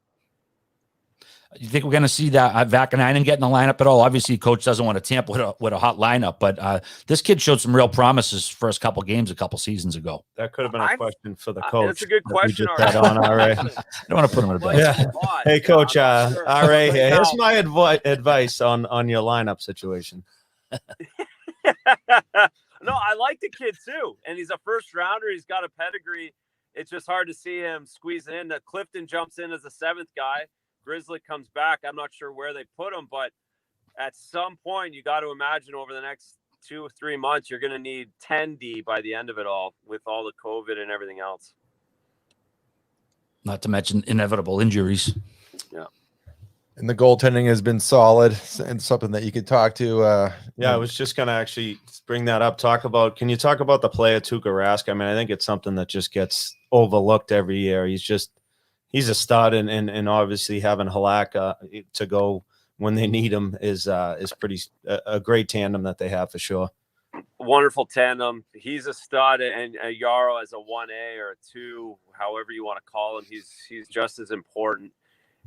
You think we're going to see that Vakanainen get in the lineup at all? Obviously, coach doesn't want to tamper with a hot lineup, but this kid showed some real promises first couple games a couple seasons ago. That could have been a question for the coach. That's a good question. I don't want to put him in a bed. Yeah. Hey, coach, RA here. Here's my advice on your lineup situation. No, I like the kid too, and he's a first rounder. He's got a pedigree. It's just hard to see him squeezing in. That Clifton jumps in as a 7th guy. Grizzly comes back. I'm not sure where they put him, but at some point you got to imagine over the next 2 or 3 months, you're going to need 10D by the end of it all, with all the COVID and everything else. Not to mention inevitable injuries. Yeah. And the goaltending has been solid and something that you could talk to. Yeah, I was just going to actually bring that up. Can you talk about the player Tuukka Rask? I mean, I think it's something that just gets overlooked every year. He's a stud, and obviously having Halak to go when they need him is pretty a great tandem that they have for sure. Wonderful tandem. He's a stud, and Yarrow as a 1A or a 2, however you want to call him. He's just as important.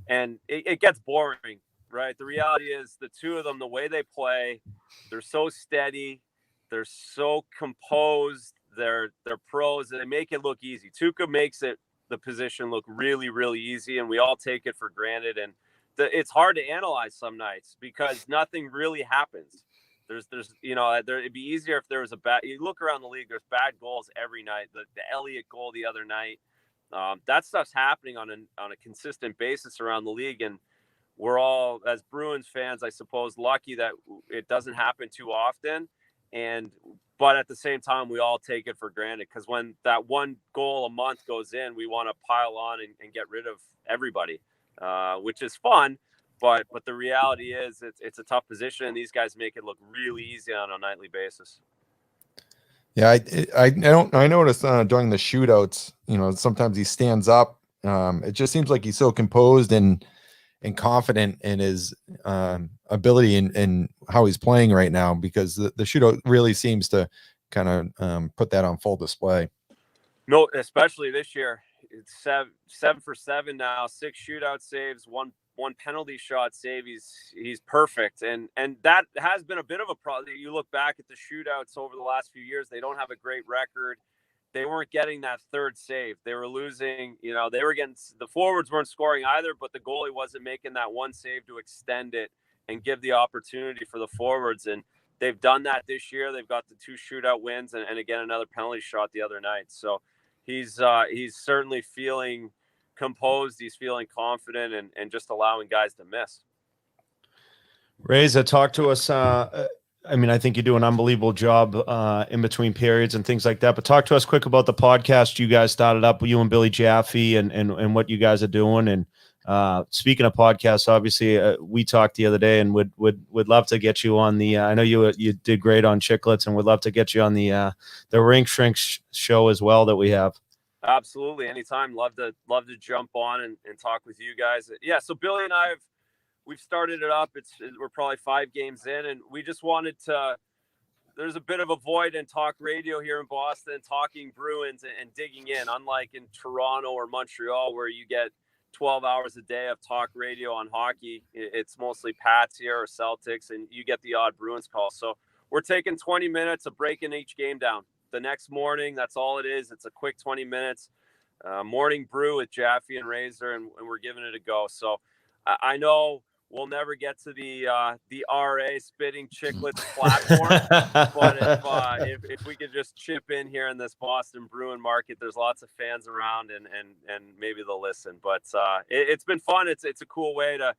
And it gets boring, right? The reality is the two of them, the way they play, they're so steady, they're so composed, they're pros, and they make it look easy. Tuukka makes the position look really, really easy, and we all take it for granted. And it's hard to analyze some nights because nothing really happens. There's it'd be easier if there was you look around the league, there's bad goals every night. The Elliott goal the other night, that stuff's happening on a consistent basis around the league, and we're all, as Bruins fans, I suppose, lucky that it doesn't happen too often. But at the same time, we all take it for granted, because when that one goal a month goes in, we want to pile on and get rid of everybody, which is fun. But the reality is it's a tough position, and these guys make it look really easy on a nightly basis. Yeah, I noticed during the shootouts, sometimes he stands up. It just seems like he's so composed and confident in his ability and how he's playing right now, because the shootout really seems to kind of put that on full display. No, especially this year. It's 7 for 7 now, 6 shootout saves, one penalty shot save. He's perfect, and that has been a bit of a problem. You look back at the shootouts over the last few years, they don't have a great record. They weren't getting that third save. They were losing. They were getting, the forwards weren't scoring either, but the goalie wasn't making that one save to extend it and give the opportunity for the forwards. And they've done that this year. They've got the 2 shootout wins and again another penalty shot the other night. So he's certainly feeling composed. He's feeling confident and just allowing guys to miss. Razor, talk to us. I think you do an unbelievable job in between periods and things like that, but talk to us quick about the podcast you guys started up, you and Billy Jaffe, and what you guys are doing. And speaking of podcasts, obviously we talked the other day, and would love to get you on the, I know you did great on Chicklets, and would love to get you on the Rink Shrink show as well that we have. Absolutely. Anytime. Love to jump on and talk with you guys. Yeah. So Billy and I we've started it up. We're probably 5 games in, and we just wanted to, there's a bit of a void in talk radio here in Boston, talking Bruins and digging in, unlike in Toronto or Montreal, where you get 12 hours a day of talk radio on hockey. It's mostly Pats here or Celtics, and you get the odd Bruins call. So we're taking 20 minutes of breaking each game down. The next morning, that's all it is. It's a quick 20 minutes, morning brew with Jaffe and Razor, and we're giving it a go. So I know we'll never get to the RA spitting Chicklets platform, but if we could just chip in here in this Boston Bruin market, there's lots of fans around, and maybe they'll listen. But it's been fun. It's a cool way to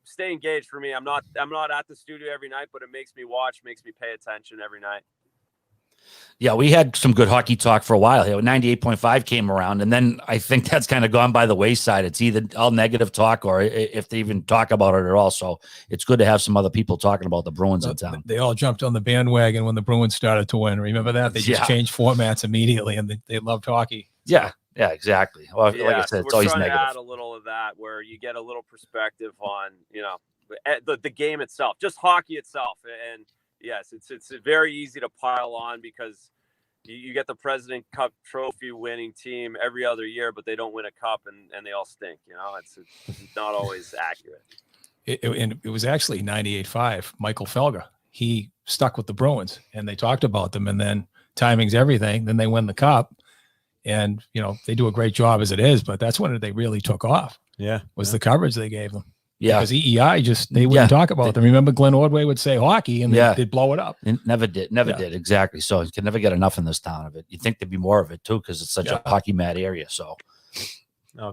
stay engaged for me. I'm not at the studio every night, but it makes me watch, makes me pay attention every night. Yeah, we had some good hockey talk for a while here. 98.5 came around, and then I think that's kind of gone by the wayside. It's either all negative talk, or if they even talk about it at all. So it's good to have some other people talking about the Bruins in town. They all jumped on the bandwagon when the Bruins started to win. Remember that? They just changed formats immediately, and they loved hockey. Yeah, exactly. Well, like I said, it's always negative. We're trying to add a little of that, where you get a little perspective on, the game itself, just hockey itself. And yes, it's very easy to pile on, because you get the President Cup trophy winning team every other year, but they don't win a cup, and they all stink. It's not always accurate. It was actually 98.5. Michael Felger, he stuck with the Bruins, and they talked about them, and then timing's everything. Then they win the cup, and they do a great job as it is, but that's when they really took off. Yeah, was the coverage they gave them. Yeah, because EEI they wouldn't talk about them. Remember, Glenn Ordway would say hockey, and they'd blow it up. It never did exactly. So you can never get enough in this town of it. You think there'd be more of it too, because it's such a hockey mad area. So,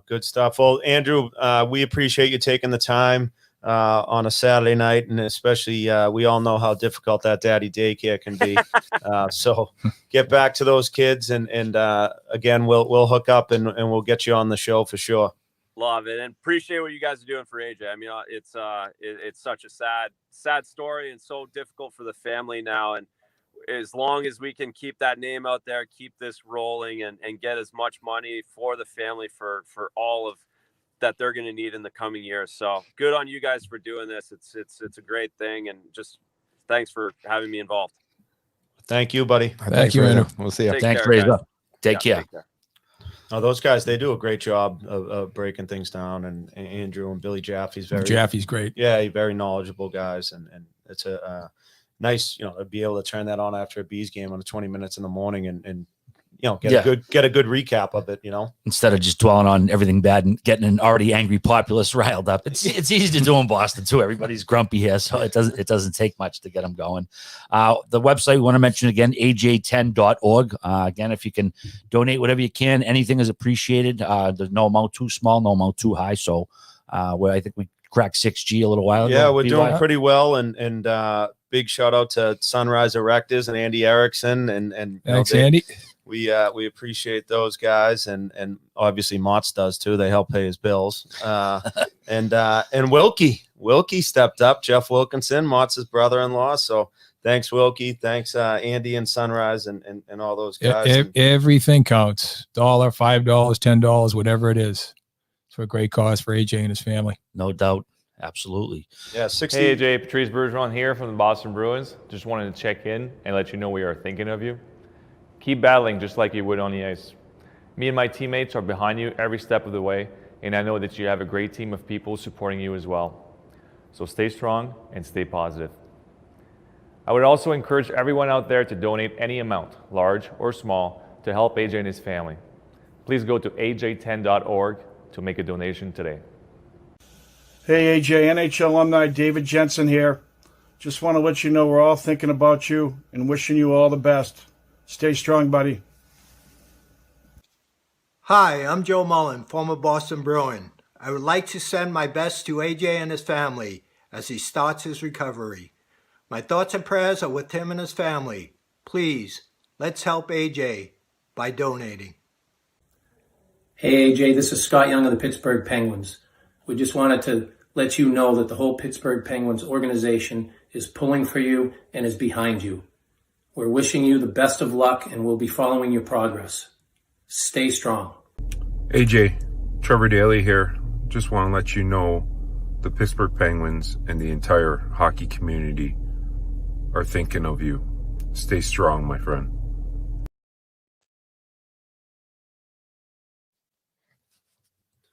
good stuff. Well, Andrew, we appreciate you taking the time. on a Saturday night, and especially we all know how difficult that daddy daycare can be. So get back to those kids, and again, we'll hook up and we'll get you on the show for sure. Love it, and appreciate what you guys are doing for AJ. I mean, it's such a sad story, and so difficult for the family now. And as long as we can keep that name out there, keep this rolling, and get as much money for the family for all of that they're going to need in the coming years. So good on you guys for doing this. It's a great thing, and just thanks for having me involved. Thank you, buddy. Thank you, Andrew. We'll see you. Thanks, care, Razor. guys. Take care. Oh, those guys, they do a great job of breaking things down. And Andrew and Billy Jaffe's Jaffe's great. Yeah, very knowledgeable guys. And it's a nice, to be able to turn that on after a Bees game on 20 minutes in the morning and get a good recap of it, Instead of just dwelling on everything bad and getting an already angry populace riled up. It's easy to do in Boston too. Everybody's grumpy here, so it doesn't take much to get them going. The website we want to mention again, aj10.org. Again, if you can donate whatever you can, anything is appreciated. There's no amount too small, no amount too high. So where I think we cracked 6G a little while ago. Yeah, we're doing pretty well, and big shout out to Sunrise Erectors and Andy Erickson and thanks, Andy. We appreciate those guys, and obviously Motts does too. They help pay his bills. And Wilkie stepped up. Jeff Wilkinson, Motts' brother-in-law. So thanks, Wilkie. Thanks, Andy and Sunrise and all those guys. Everything counts. $1, $5, $10, whatever it is. It's for a great cause for AJ and his family. No doubt. Absolutely. Yeah, 60. Hey, AJ, Patrice Bergeron here from the Boston Bruins. Just wanted to check in and let you know we are thinking of you. Keep battling just like you would on the ice. Me and my teammates are behind you every step of the way, and I know that you have a great team of people supporting you as well. So stay strong and stay positive. I would also encourage everyone out there to donate any amount, large or small, to help AJ and his family. Please go to aj10.org to make a donation today. Hey AJ, NHL alumni David Jensen here. Just want to let you know we're all thinking about you and wishing you all the best. Stay strong, buddy. Hi, I'm Joe Mullen, former Boston Bruin. I would like to send my best to AJ and his family as he starts his recovery. My thoughts and prayers are with him and his family. Please, let's help AJ by donating. Hey AJ, this is Scott Young of the Pittsburgh Penguins. We just wanted to let you know that the whole Pittsburgh Penguins organization is pulling for you and is behind you. We're wishing you the best of luck, and we'll be following your progress. Stay strong. AJ, Trevor Daly here. Just want to let you know the Pittsburgh Penguins and the entire hockey community are thinking of you. Stay strong, my friend.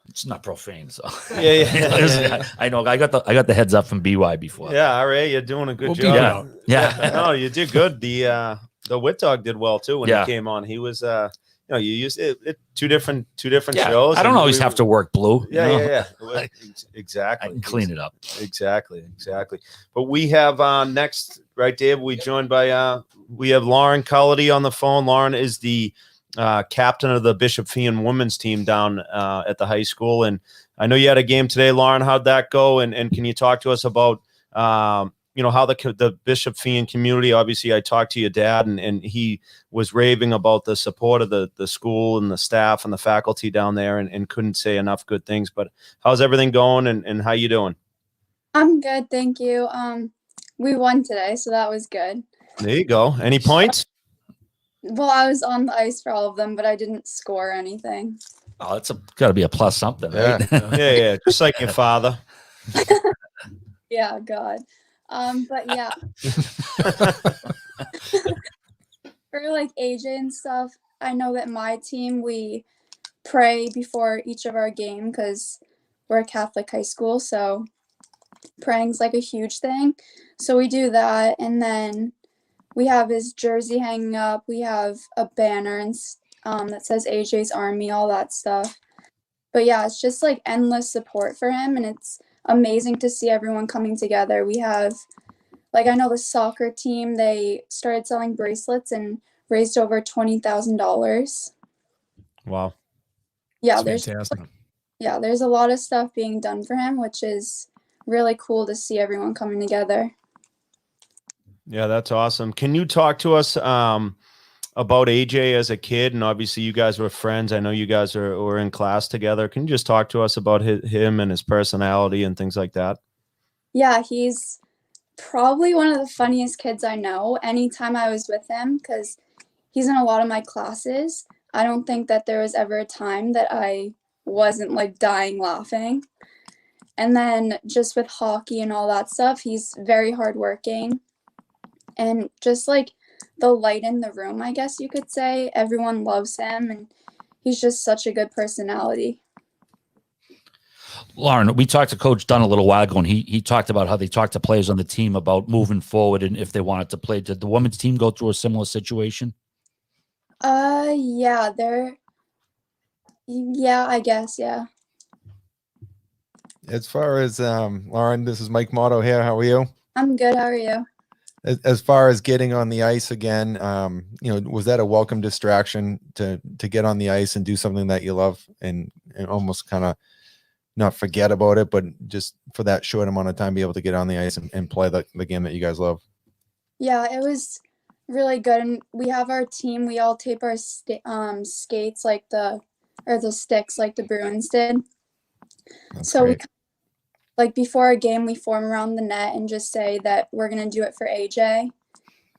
It's not profane, so yeah. I know. I got the heads up from BY before. Yeah, RA, you're doing a good job. Yeah. No, you did good. The Wit Dog did well too when he came on. He was you used it two different shows. I don't always have to work blue. Yeah. Exactly. I can clean it up. Exactly. But we have next, right, Dave? We joined by we have Lauren Culledy on the phone. Lauren is the captain of the Bishop Feehan women's team down at the high school. And I know you had a game today, Lauren. How'd that go? And can you talk to us about, how the Bishop Feehan community, obviously I talked to your dad and he was raving about the support of the school and the staff and the faculty down there and couldn't say enough good things. But how's everything going and how you doing? I'm good. Thank you. We won today, so that was good. There you go. Any points? Well, I was on the ice for all of them, but I didn't score anything. Oh, it's got to be a plus something, right? Yeah. Just like your father. Yeah, God. But yeah. For like AJ and stuff, I know that my team, we pray before each of our game because we're a Catholic high school, so praying's like a huge thing. So we do that, and then we have his jersey hanging up. We have a banner and that says AJ's Army, all that stuff. But yeah, it's just like endless support for him, and it's amazing to see everyone coming together. We have, like, I know the soccer team, they started selling bracelets and raised over $20,000. Wow. Yeah, That's fantastic. there's a lot of stuff being done for him, which is really cool to see everyone coming together. Yeah, that's awesome. Can you talk to us about AJ as a kid? And obviously you guys were friends. I know you guys were in class together. Can you just talk to us about him and his personality and things like that? Yeah, he's probably one of the funniest kids I know. Anytime I was with him, because he's in a lot of my classes, I don't think that there was ever a time that I wasn't like dying laughing. And then just with hockey and all that stuff, he's very hardworking. And just like the light in the room, I guess you could say. Everyone loves him, and he's just such a good personality. Lauren, we talked to Coach Dunn a little while ago, and he talked about how they talked to players on the team about moving forward and if they wanted to play. Did the women's team go through a similar situation? Yeah, I guess, yeah. As far as Lauren, this is Mike Motto here. How are you? I'm good. How are you? As far as getting on the ice again, was that a welcome distraction to get on the ice and do something that you love and almost kind of not forget about it, but just for that short amount of time, be able to get on the ice and play the game that you guys love? Yeah, it was really good. And we have our team. We all tape our skates like the sticks like the Bruins did. That's so great. Like before a game, we form around the net and just say that we're going to do it for AJ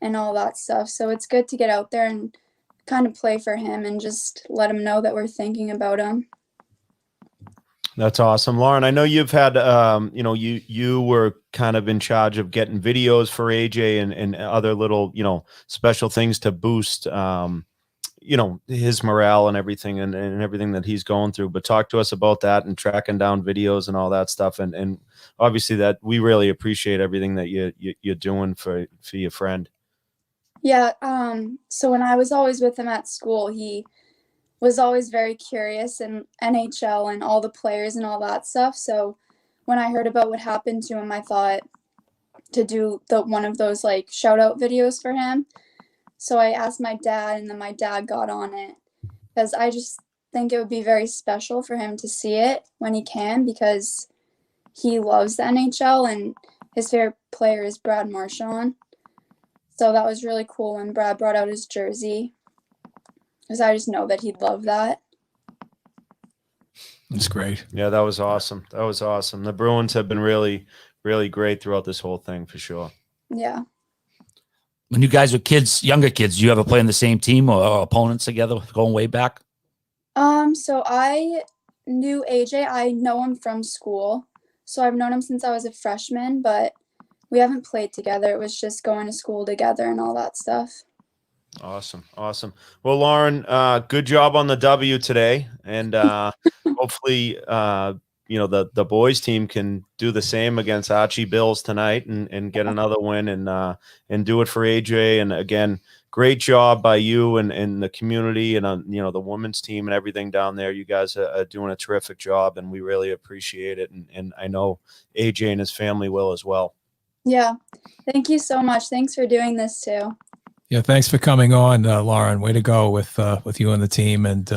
and all that stuff. So it's good to get out there and kind of play for him and just let him know that we're thinking about him. That's awesome. Lauren, I know you've had, you were kind of in charge of getting videos for AJ and other little, special things to boost, his morale and everything and everything that he's going through. But talk to us about that and tracking down videos and all that stuff. And obviously that we really appreciate everything that you're doing for your friend. Yeah. So when I was always with him at school, he was always very curious in NHL and all the players and all that stuff. So when I heard about what happened to him, I thought to do one of those like shout out videos for him. So I asked my dad, and then my dad got on it because I just think it would be very special for him to see it when he can, because he loves the NHL and his favorite player is Brad Marchand. So that was really cool when Brad brought out his jersey, because I just know that he'd love that. That's great. Yeah, that was awesome. That was awesome. The Bruins have been really, really great throughout this whole thing for sure. Yeah. When you guys were kids, younger kids, do you ever play in the same team or opponents together going way back? So I knew AJ. I know him from school. So I've known him since I was a freshman, but we haven't played together. It was just going to school together and all that stuff. Awesome. Awesome. Well, Lauren, good job on the W today. And hopefully, the boys team can do the same against Archie Bills tonight and get another win and do it for AJ. And again, great job by you and the community and, the women's team and everything down there. You guys are doing a terrific job, and we really appreciate it. And I know AJ and his family will as well. Yeah. Thank you so much. Thanks for doing this too. Yeah, thanks for coming on, Lauren. Way to go with you and the team, and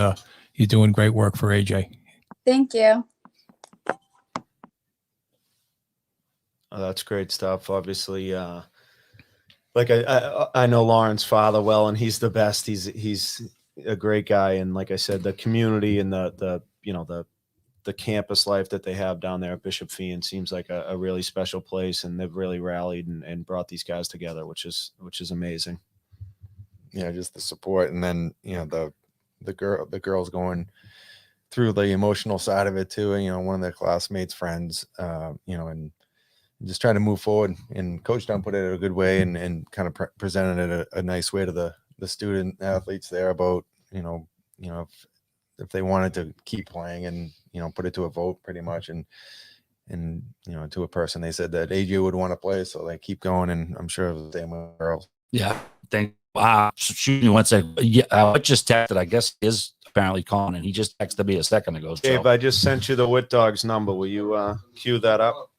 you're doing great work for AJ. Thank you. Oh, that's great stuff. Obviously, like I know Lauren's father well, and he's the best. He's a great guy, and like I said, the community and the campus life that they have down there at Bishop Fee seems like a really special place, and they've really rallied and brought these guys together, which is amazing. Yeah, just the support, and then the girls going through the emotional side of it too. One of their classmates' friends, and just trying to move forward. And Coach Dunn put it in a good way and kind of presented it a nice way to the student athletes there about if they wanted to keep playing and put it to a vote pretty much and to a person. They said that AJ would want to play, so they keep going, and I'm sure the same with girls. Yeah, shoot me one second. Yeah, I just texted. I guess he is apparently calling, and he just texted me a second ago. So. Dave, I just sent you the Wit Dogs number. Will you cue that up?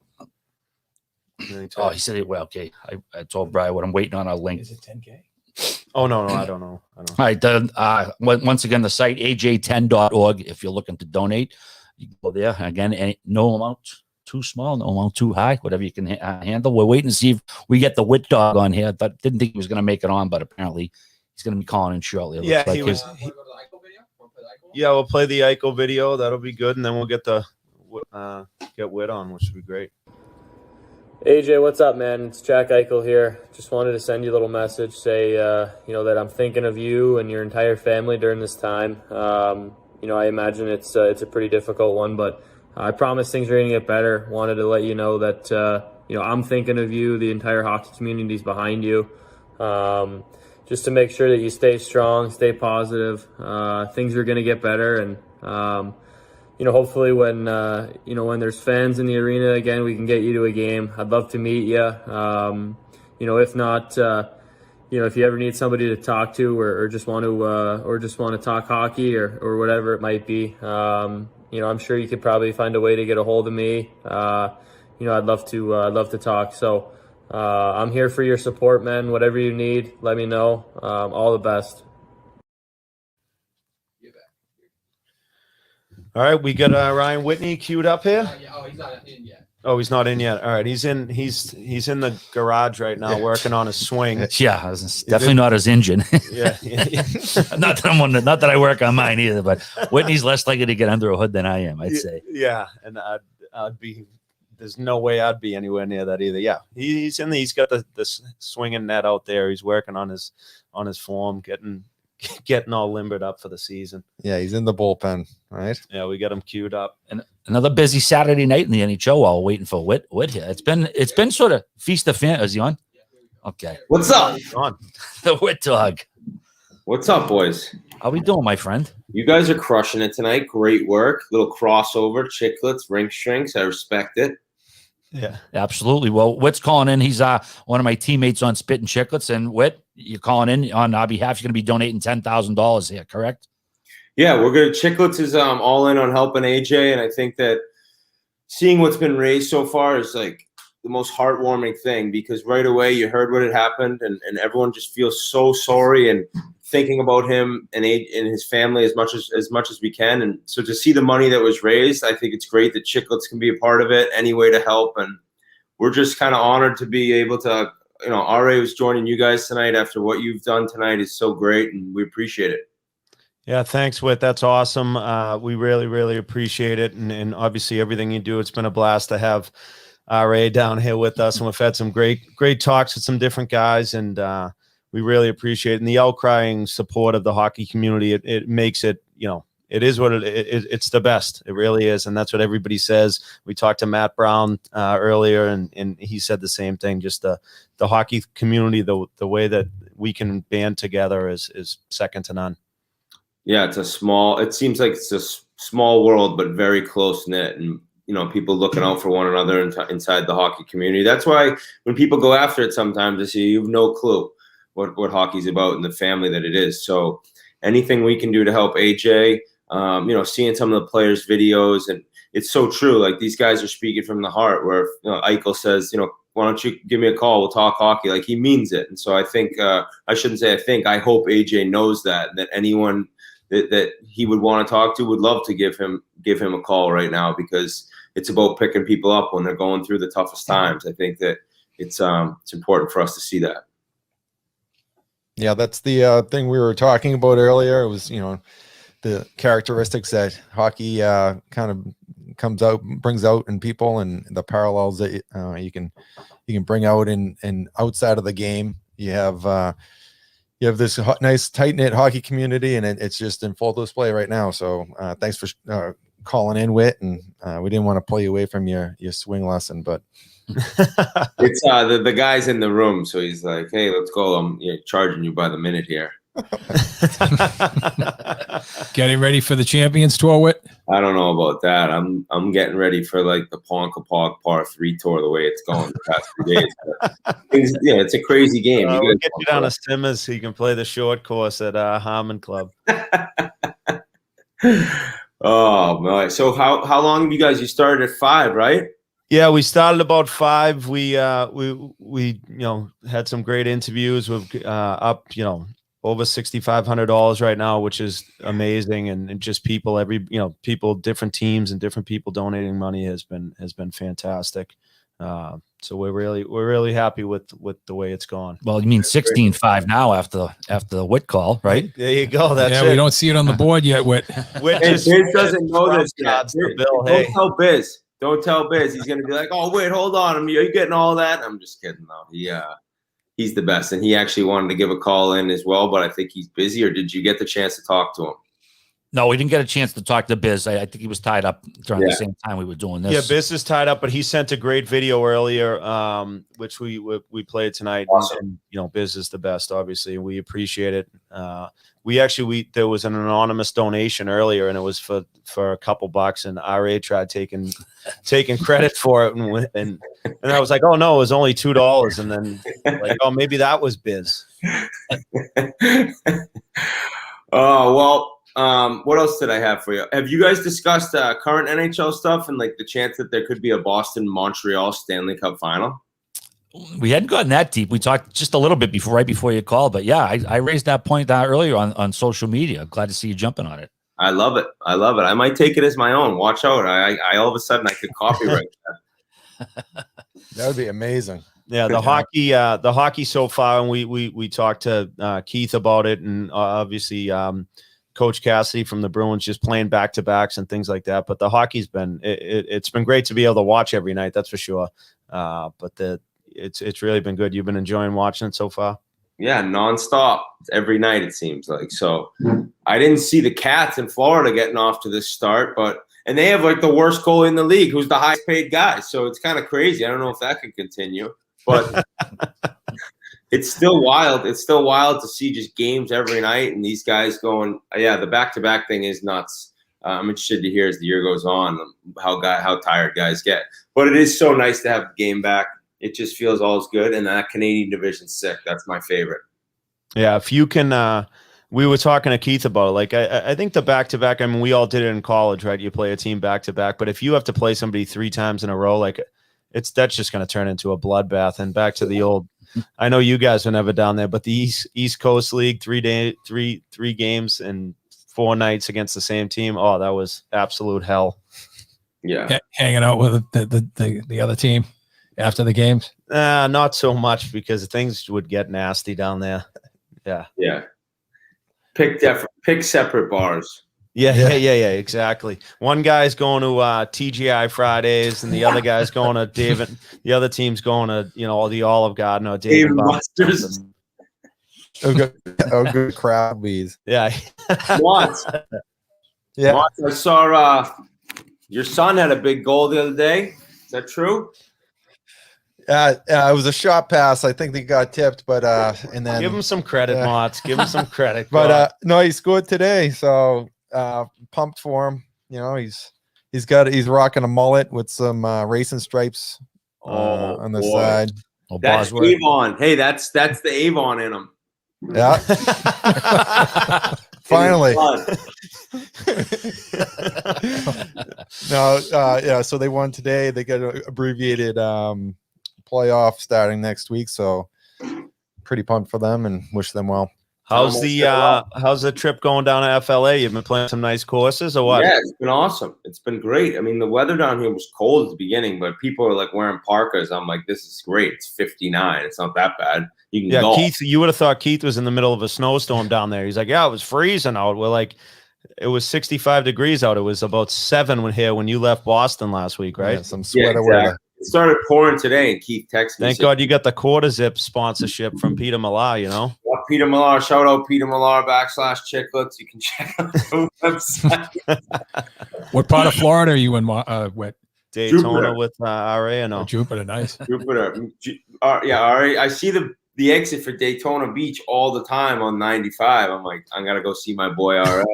Oh, he said it. Well, okay. I told Brian what I'm waiting on. I'll link. Is it 10K? Oh, no, I don't know. All right. Once again, the site aj10.org. If you're looking to donate, you can go there. Again, no amount too small, no amount too high, whatever you can handle. We're waiting to see if we get the Wit Dog on here. But didn't think he was going to make it on, but apparently he's going to be calling in shortly. It Yeah, looks like he was. Yeah, we'll play the Eichel video. That'll be good, and then we'll get the get Wit on, which would be great. AJ, what's up, man? It's Jack Eichel here. Just wanted to send you a little message, say, that I'm thinking of you and your entire family during this time. I imagine it's a pretty difficult one, but I promise things are going to get better. Wanted to let you know that, I'm thinking of you. The entire hockey community is behind you. Just to make sure that you stay strong, stay positive. Things are going to get better, and hopefully when there's fans in the arena again, we can get you to a game. I'd love to meet you. If not, if you ever need somebody to talk to or just want to talk hockey or whatever it might be, I'm sure you could probably find a way to get a hold of me. I'd love to talk. So I'm here for your support, man. Whatever you need, let me know. All the best. All right, we got Ryan Whitney queued up here. Oh, he's not in yet. Oh, he's not in yet. All right, he's in the garage right now working on his swing. Yeah, definitely not his engine. Yeah. not that I work on mine either, but Whitney's less likely to get under a hood than I am, I'd say. Yeah, and I'd be. There's no way I'd be anywhere near that either. Yeah, he's got the swinging net out there. He's working on his form, getting all limbered up for the season. Yeah, he's in the bullpen, right? Yeah, we got him queued up. And another busy Saturday night in the NHL while waiting for Whit here. It's been sort of feast of fan. Is he on? Okay. What's up? On. The Wit Dog. What's up, boys? How we doing, my friend? You guys are crushing it tonight. Great work. Little crossover, chicklets, rink shrinks. I respect it. Yeah, absolutely. Well, Whit's calling in. He's one of my teammates on Spit and Chicklets. And Whit, you're calling in on our behalf. You're going to be donating $10,000 here, correct? Yeah, we're good. Chicklets is all in on helping AJ, and I think that seeing what's been raised so far is like the most heartwarming thing, because right away you heard what had happened, and everyone just feels so sorry and thinking about him and his family as much as we can. And so to see the money that was raised, I think it's great that Chicklets can be a part of it, any way to help. And we're just kind of honored to be able to, RA was joining you guys tonight after what you've done tonight is so great, and we appreciate it. Yeah, thanks, Whit. That's awesome. We really, really appreciate it. And obviously everything you do, it's been a blast to have RA down here with us. And we've had some great talks with some different guys, and we really appreciate it. And the outcrying support of the hockey community, it makes it, it is what it's the best. It really is. And that's what everybody says. We talked to Matt Brown earlier, and he said the same thing. Just the hockey community, the way that we can band together is second to none. Yeah, it seems like it's a small world, but very close knit, and people looking out for one another inside the hockey community. That's why when people go after it, sometimes they say you have no clue what hockey's about and the family that it is. So anything we can do to help AJ, seeing some of the players' videos, and it's so true. Like, these guys are speaking from the heart. Where Eichel says, why don't you give me a call? We'll talk hockey. Like, he means it. And so I think I shouldn't say I think. I hope AJ knows that anyone that he would want to talk to would love to give him a call right now, because it's about picking people up when they're going through the toughest times. I think that it's important for us to see that. Yeah, that's the thing we were talking about earlier. It was, the characteristics that hockey kind of brings out in people, and the parallels that you can bring out in outside of the game. You have this nice tight-knit hockey community, and it's just in full display right now. So thanks for calling in, Whit, and we didn't want to pull you away from your swing lesson, but it's the guy's in the room, so he's like, hey, let's go. I'm charging you by the minute here. Getting ready for the Champions Tour, Whit? I don't know about that. I'm getting ready for like the Ponkapaug Par 3 tour, the way it's going the past 2 days. It's a crazy game. We'll get you down to Simmers so you can play the short course at Harmon Club. Oh my! So how long have you started at 5, right? Yeah, we started about 5. We had some great interviews with up over $6,500 right now, which is amazing. And just people, people, different teams and different people donating money has been fantastic. So we're really happy with the way it's gone. Well, you mean 16-5 now after the Whit call, right? There you go. That's yeah, it. we don't see it on the board yet. Whit Biz doesn't know this yet. Bill, Don't tell Biz. Don't tell Biz. He's gonna be like, "Oh wait, hold on. Are you getting all that?" I'm just kidding though. He's the best, and he actually wanted to give a call in as well, but I think he's busy. Or did you get the chance to talk to him? No, we didn't get a chance to talk to Biz. I think he was tied up during the same time we were doing this. Yeah, Biz is tied up, but he sent a great video earlier, which we played tonight. Awesome. And Biz is the best, obviously, and we appreciate it. There was an anonymous donation earlier, and it was for a couple bucks, and RA tried taking credit for it, and I was like, oh no, it was only $2, and then like, oh, maybe that was Biz. Oh well. What else did I have for you? Have you guys discussed current NHL stuff and like the chance that there could be a Boston-Montreal Stanley Cup final? We hadn't gotten that deep. We talked just a little bit right before you called, but yeah, I raised that point earlier on social media. Glad to see you jumping on it. I love it. I might take it as my own. Watch out. I all of a sudden I could copyright that. That would be amazing. Yeah, the hockey so far, and we talked to Keith about it, and obviously Coach Cassidy from the Bruins just playing back-to-backs and things like that. But the hockey's been it's been great to be able to watch every night, that's for sure. But it's really been good. You've been enjoying watching it so far? Yeah, nonstop every night it seems like. So I didn't see the Cats in Florida getting off to this start, and they have like the worst goalie in the league, who's the highest paid guy. So it's kind of crazy. I don't know if that could continue, but it's still wild. It's still wild to see just games every night and these guys going. Yeah, the back-to-back thing is nuts. I'm interested to hear as the year goes on how tired guys get. But it is so nice to have the game back. It just feels all as good. And that Canadian division's sick. That's my favorite. Yeah, if you can, we were talking to Keith about it. Like, I think the back-to-back, I mean, we all did it in college, right? You play a team back-to-back. But if you have to play somebody 3 times in a row, like, that's just going to turn into a bloodbath. And back to the old, I know you guys were never down there, but the East Coast League, 3 games and 4 nights against the same team. Oh, that was absolute hell. Yeah. Hanging out with the other team after the games? Not so much, because things would get nasty down there. Yeah. Yeah. Pick separate bars. Yeah, exactly. One guy's going to TGI Fridays, and the other guy's going to David. The other team's going to the Olive Garden or David Buster's. Good crowd bees. Yeah. Watts. Yeah. Watts, I saw your son had a big goal the other day. Is that true? It was a shot pass. I think they got tipped, but and then give him some credit, Motts. Give him some credit. But no, he scored today, so pumped for him. He's rocking a mullet with some racing stripes on the side. That's Avon. Hey, that's the Avon in him. Yeah. Finally. No, so they won today. They got an abbreviated playoff starting next week, so pretty pumped for them and wish them well. How's the trip going down to FLA? You've been playing some nice courses or what? Yeah, it's been awesome. It's been great. I mean, the weather down here was cold at the beginning, but people are like wearing parkas. I'm like, this is great. It's 59. It's not that bad. You can golf. Keith, you would have thought Keith was in the middle of a snowstorm down there. He's like, yeah, it was freezing out. We're like, it was 65 degrees out. It was about 7 when you left Boston last week, right? Yeah, some sweater weather. It started pouring today, and Keith texted me. Thank God you got the quarter zip sponsorship from Peter Millar, Well, Peter Millar, shout out Peter Millar /Chicklets. You can check out the website. What part of Florida are you in? What? Daytona Jupiter. With RA, no? Jupiter, nice. Jupiter. Yeah, RA. I see the exit for Daytona Beach all the time on 95. I'm like, I gotta go see my boy RA.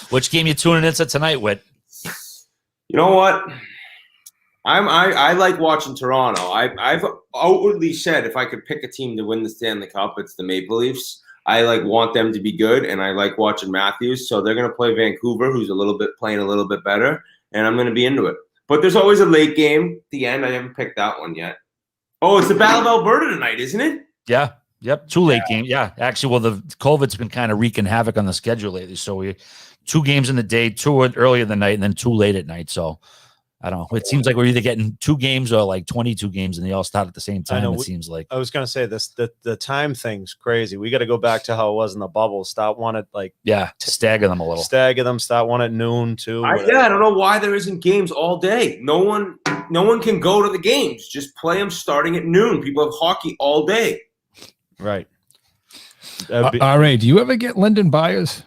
Which game you tuning into tonight, Whit? You know what? I like watching Toronto. I've outwardly said if I could pick a team to win the Stanley Cup, it's the Maple Leafs. I want them to be good, and I like watching Matthews. So they're going to play Vancouver, who's playing a little bit better, and I'm going to be into it. But there's always a late game at the end. I haven't picked that one yet. Oh, it's the Battle of Alberta tonight, isn't it? Yeah. Yep, 2 late games. Yeah, actually, well, the COVID's been kind of wreaking havoc on the schedule lately. So we 2 games in the day, 2 early in the night, and then 2 late at night. So I don't know. It seems like we're either getting 2 games or like 22 games, and they all start at the same time. It seems like. I was gonna say this. The time thing's crazy. We got to go back to how it was in the bubble. Start one at like stagger them a little. Stagger them. Start one at noon too. I don't know why there isn't games all day. No one can go to the games. Just play them starting at noon. People have hockey all day. Right. All right. Do you ever get Lyndon Byers?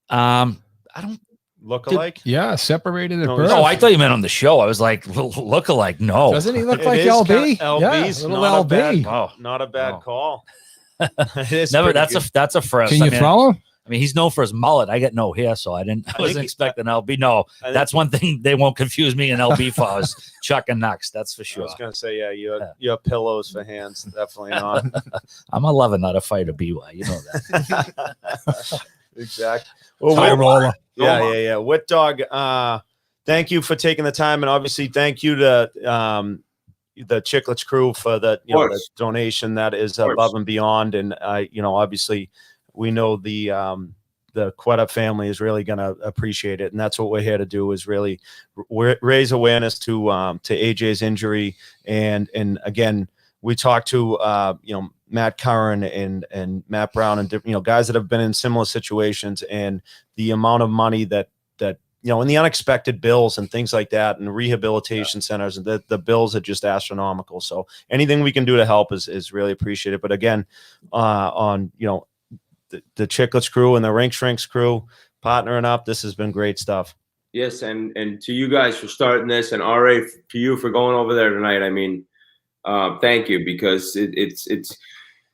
I don't look alike. Yeah, separated at No, birth. oh, I thought you meant on the show. I was like, look alike. No, Doesn't he look It like is LB? LB's yeah, little not LB. A bad, not a bad call. It is Never. pretty That's good. that's a first. Can you throw him? I mean, he's known for his mullet. I got no hair, so I wasn't expecting LB. No, that's one thing they won't confuse me and LB for is Chuck and Knox. That's for I sure. was gonna say, yeah, you have pillows for hands. Definitely not. I'm a lover, not a fighter. BY, you know that. Exactly. High roller. Yeah. Wit Dog, thank you for taking the time, and obviously thank you to the Chicklets crew for the the donation that is above and beyond. And obviously we know the Quetta family is really going to appreciate it, and that's what we're here to do, is really raise awareness to AJ's injury. And again, we talked to Matt Curran and Matt Brown and guys that have been in similar situations, and the amount of money that and the unexpected bills and things like that, and rehabilitation centers, and the bills are just astronomical. So anything we can do to help is really appreciated. But again, on the Chicklets crew and the Rink Shrinks crew partnering up, this has been great stuff. Yes, and to you guys for starting this, and RA, to you for going over there tonight. I mean, thank you, because it's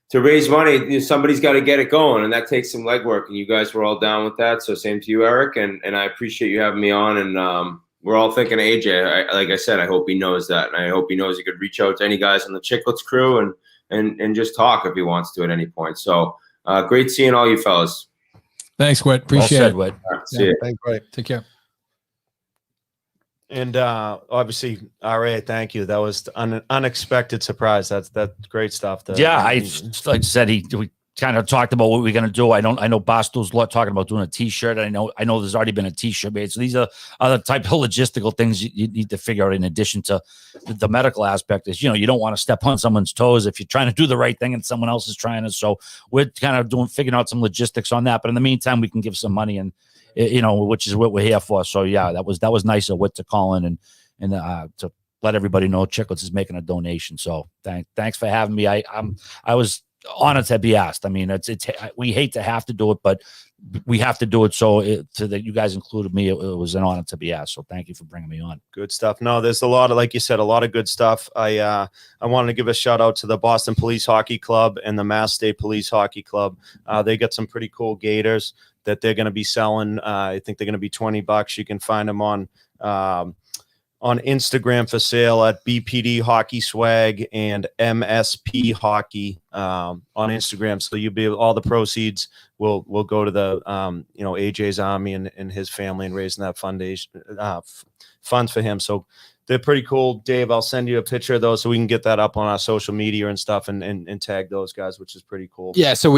to raise money, somebody's got to get it going, and that takes some legwork, and you guys were all down with that. So same to you, Eric, and I appreciate you having me on. And we're all thinking of AJ. Like I said, I hope he knows that, and I hope he knows he could reach out to any guys on the Chicklets crew and just talk if he wants to at any point. So great seeing all you fellas. Thanks, Whit. Appreciate it. Whit. See you. Thanks, Whit. Take care. And obviously, RA, thank you. That was an unexpected surprise. That's great stuff. Like I said, we kind of talked about what we're going to do. I know Boston's talking about doing a T-shirt. I know there's already been a T-shirt made. So these are other type of logistical things you need to figure out in addition to the medical aspect. Is you don't want to step on someone's toes if you're trying to do the right thing and someone else is trying to. So we're kind of figuring out some logistics on that. But in the meantime, we can give some money, and which is what we're here for. So yeah, that was nice of Whit to call in and to let everybody know Chicklets is making a donation. So thanks for having me. I was honored to be asked. I mean, we hate to have to do it, but we have to do it. So that you guys included me, it was an honor to be asked. So thank you for bringing me on. Good stuff. No, there's a lot of, like you said, a lot of good stuff. I wanted to give a shout out to the Boston Police Hockey Club and the Mass State Police Hockey Club. They got some pretty cool gaiters that they're going to be selling. I think they're going to be $20. You can find them on Instagram for sale at BPD Hockey Swag and MSP Hockey on Instagram. So you'll be all the proceeds will go to the AJ's Army and his family and raising that foundation funds for him. So they're pretty cool. Dave, I'll send you a picture of those so we can get that up on our social media and stuff and tag those guys, which is pretty cool. Yeah, so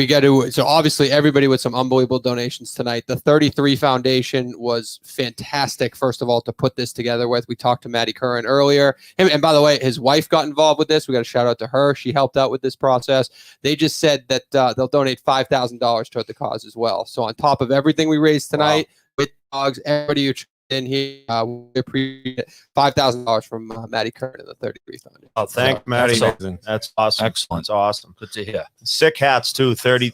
obviously everybody with some unbelievable donations tonight. The 33 Foundation was fantastic, first of all, to put this together with. We talked to Maddie Curran earlier. And by the way, his wife got involved with this. We got a shout out to her. She helped out with this process. They just said that they'll donate $5,000 toward the cause as well. So on top of everything we raised tonight, with dogs, everybody who in here, we appreciate $5,000 from Maddie Curran and the 33 Foundation. Oh, thank Maddie. That's awesome. Excellent. That's awesome. Good to hear. Sick hats too. 33.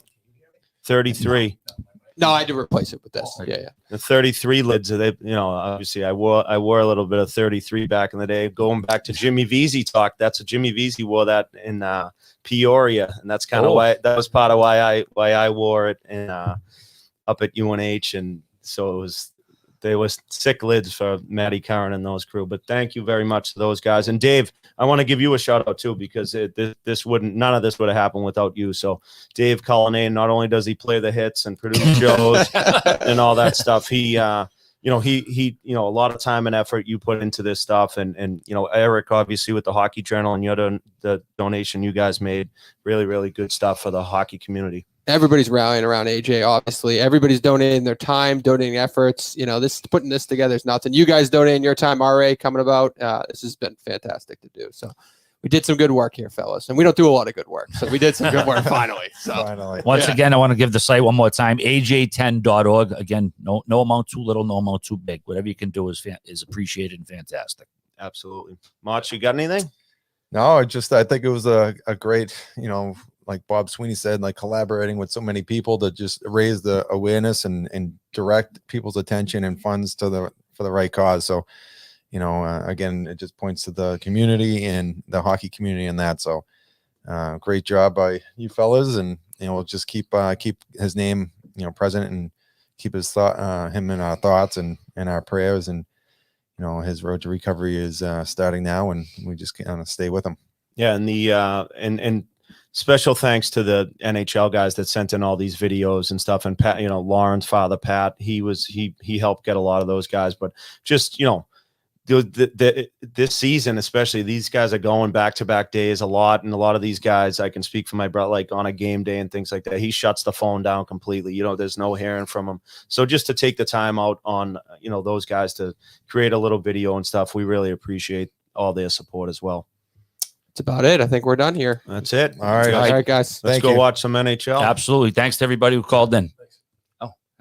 No, I had to replace it with this. Yeah. The 33 lids. They, obviously I wore a little bit of 33 back in the day. Going back to Jimmy Vesey talk. That's a Jimmy Vesey wore that in Peoria, and that's kind of why that was part of why I wore it in up at UNH, and so there was sick lids for Maddie Curran and those crew. But thank you very much to those guys. And Dave, I want to give you a shout out too, because none of this would have happened without you. So Dave Cullinane, not only does he play the hits and produce shows and all that stuff, he he a lot of time and effort you put into this stuff, and Eric, obviously, with the Hockey Journal and the donation you guys made, really, really good stuff for the hockey community. Everybody's rallying around AJ. Obviously, everybody's donating their time, donating efforts. Putting this together is nothing. You guys donating your time, RA, coming about. This has been fantastic to do. So we did some good work here, fellas, and we don't do a lot of good work. So we did some good work finally. So Once again, I want to give the site one more time, aj10.org. Again, no amount too little, no amount too big. Whatever you can do is appreciated and fantastic. Absolutely. Mach, you got anything? No, I think it was a great, like Bob Sweeney said, like collaborating with so many people to just raise the awareness and direct people's attention and funds for the right cause. So, again, it just points to the community and the hockey community and that. So great job by you fellas. And, we'll just keep his name, present and keep him in our thoughts and in our prayers. And, his road to recovery is starting now, and we just kind of stay with him. Yeah. And and special thanks to the NHL guys that sent in all these videos and stuff. And Pat, Lauren's father, Pat, he helped get a lot of those guys, but just, this season, especially, these guys are going back-to-back days a lot. And a lot of these guys, I can speak for my brother, like on a game day and things like that, he shuts the phone down completely. There's no hearing from him. So just to take the time out on, those guys to create a little video and stuff, we really appreciate all their support as well. That's about it. I think we're done here. That's it. All right. All right, guys. Let's go watch some NHL. Absolutely. Thanks to everybody who called in.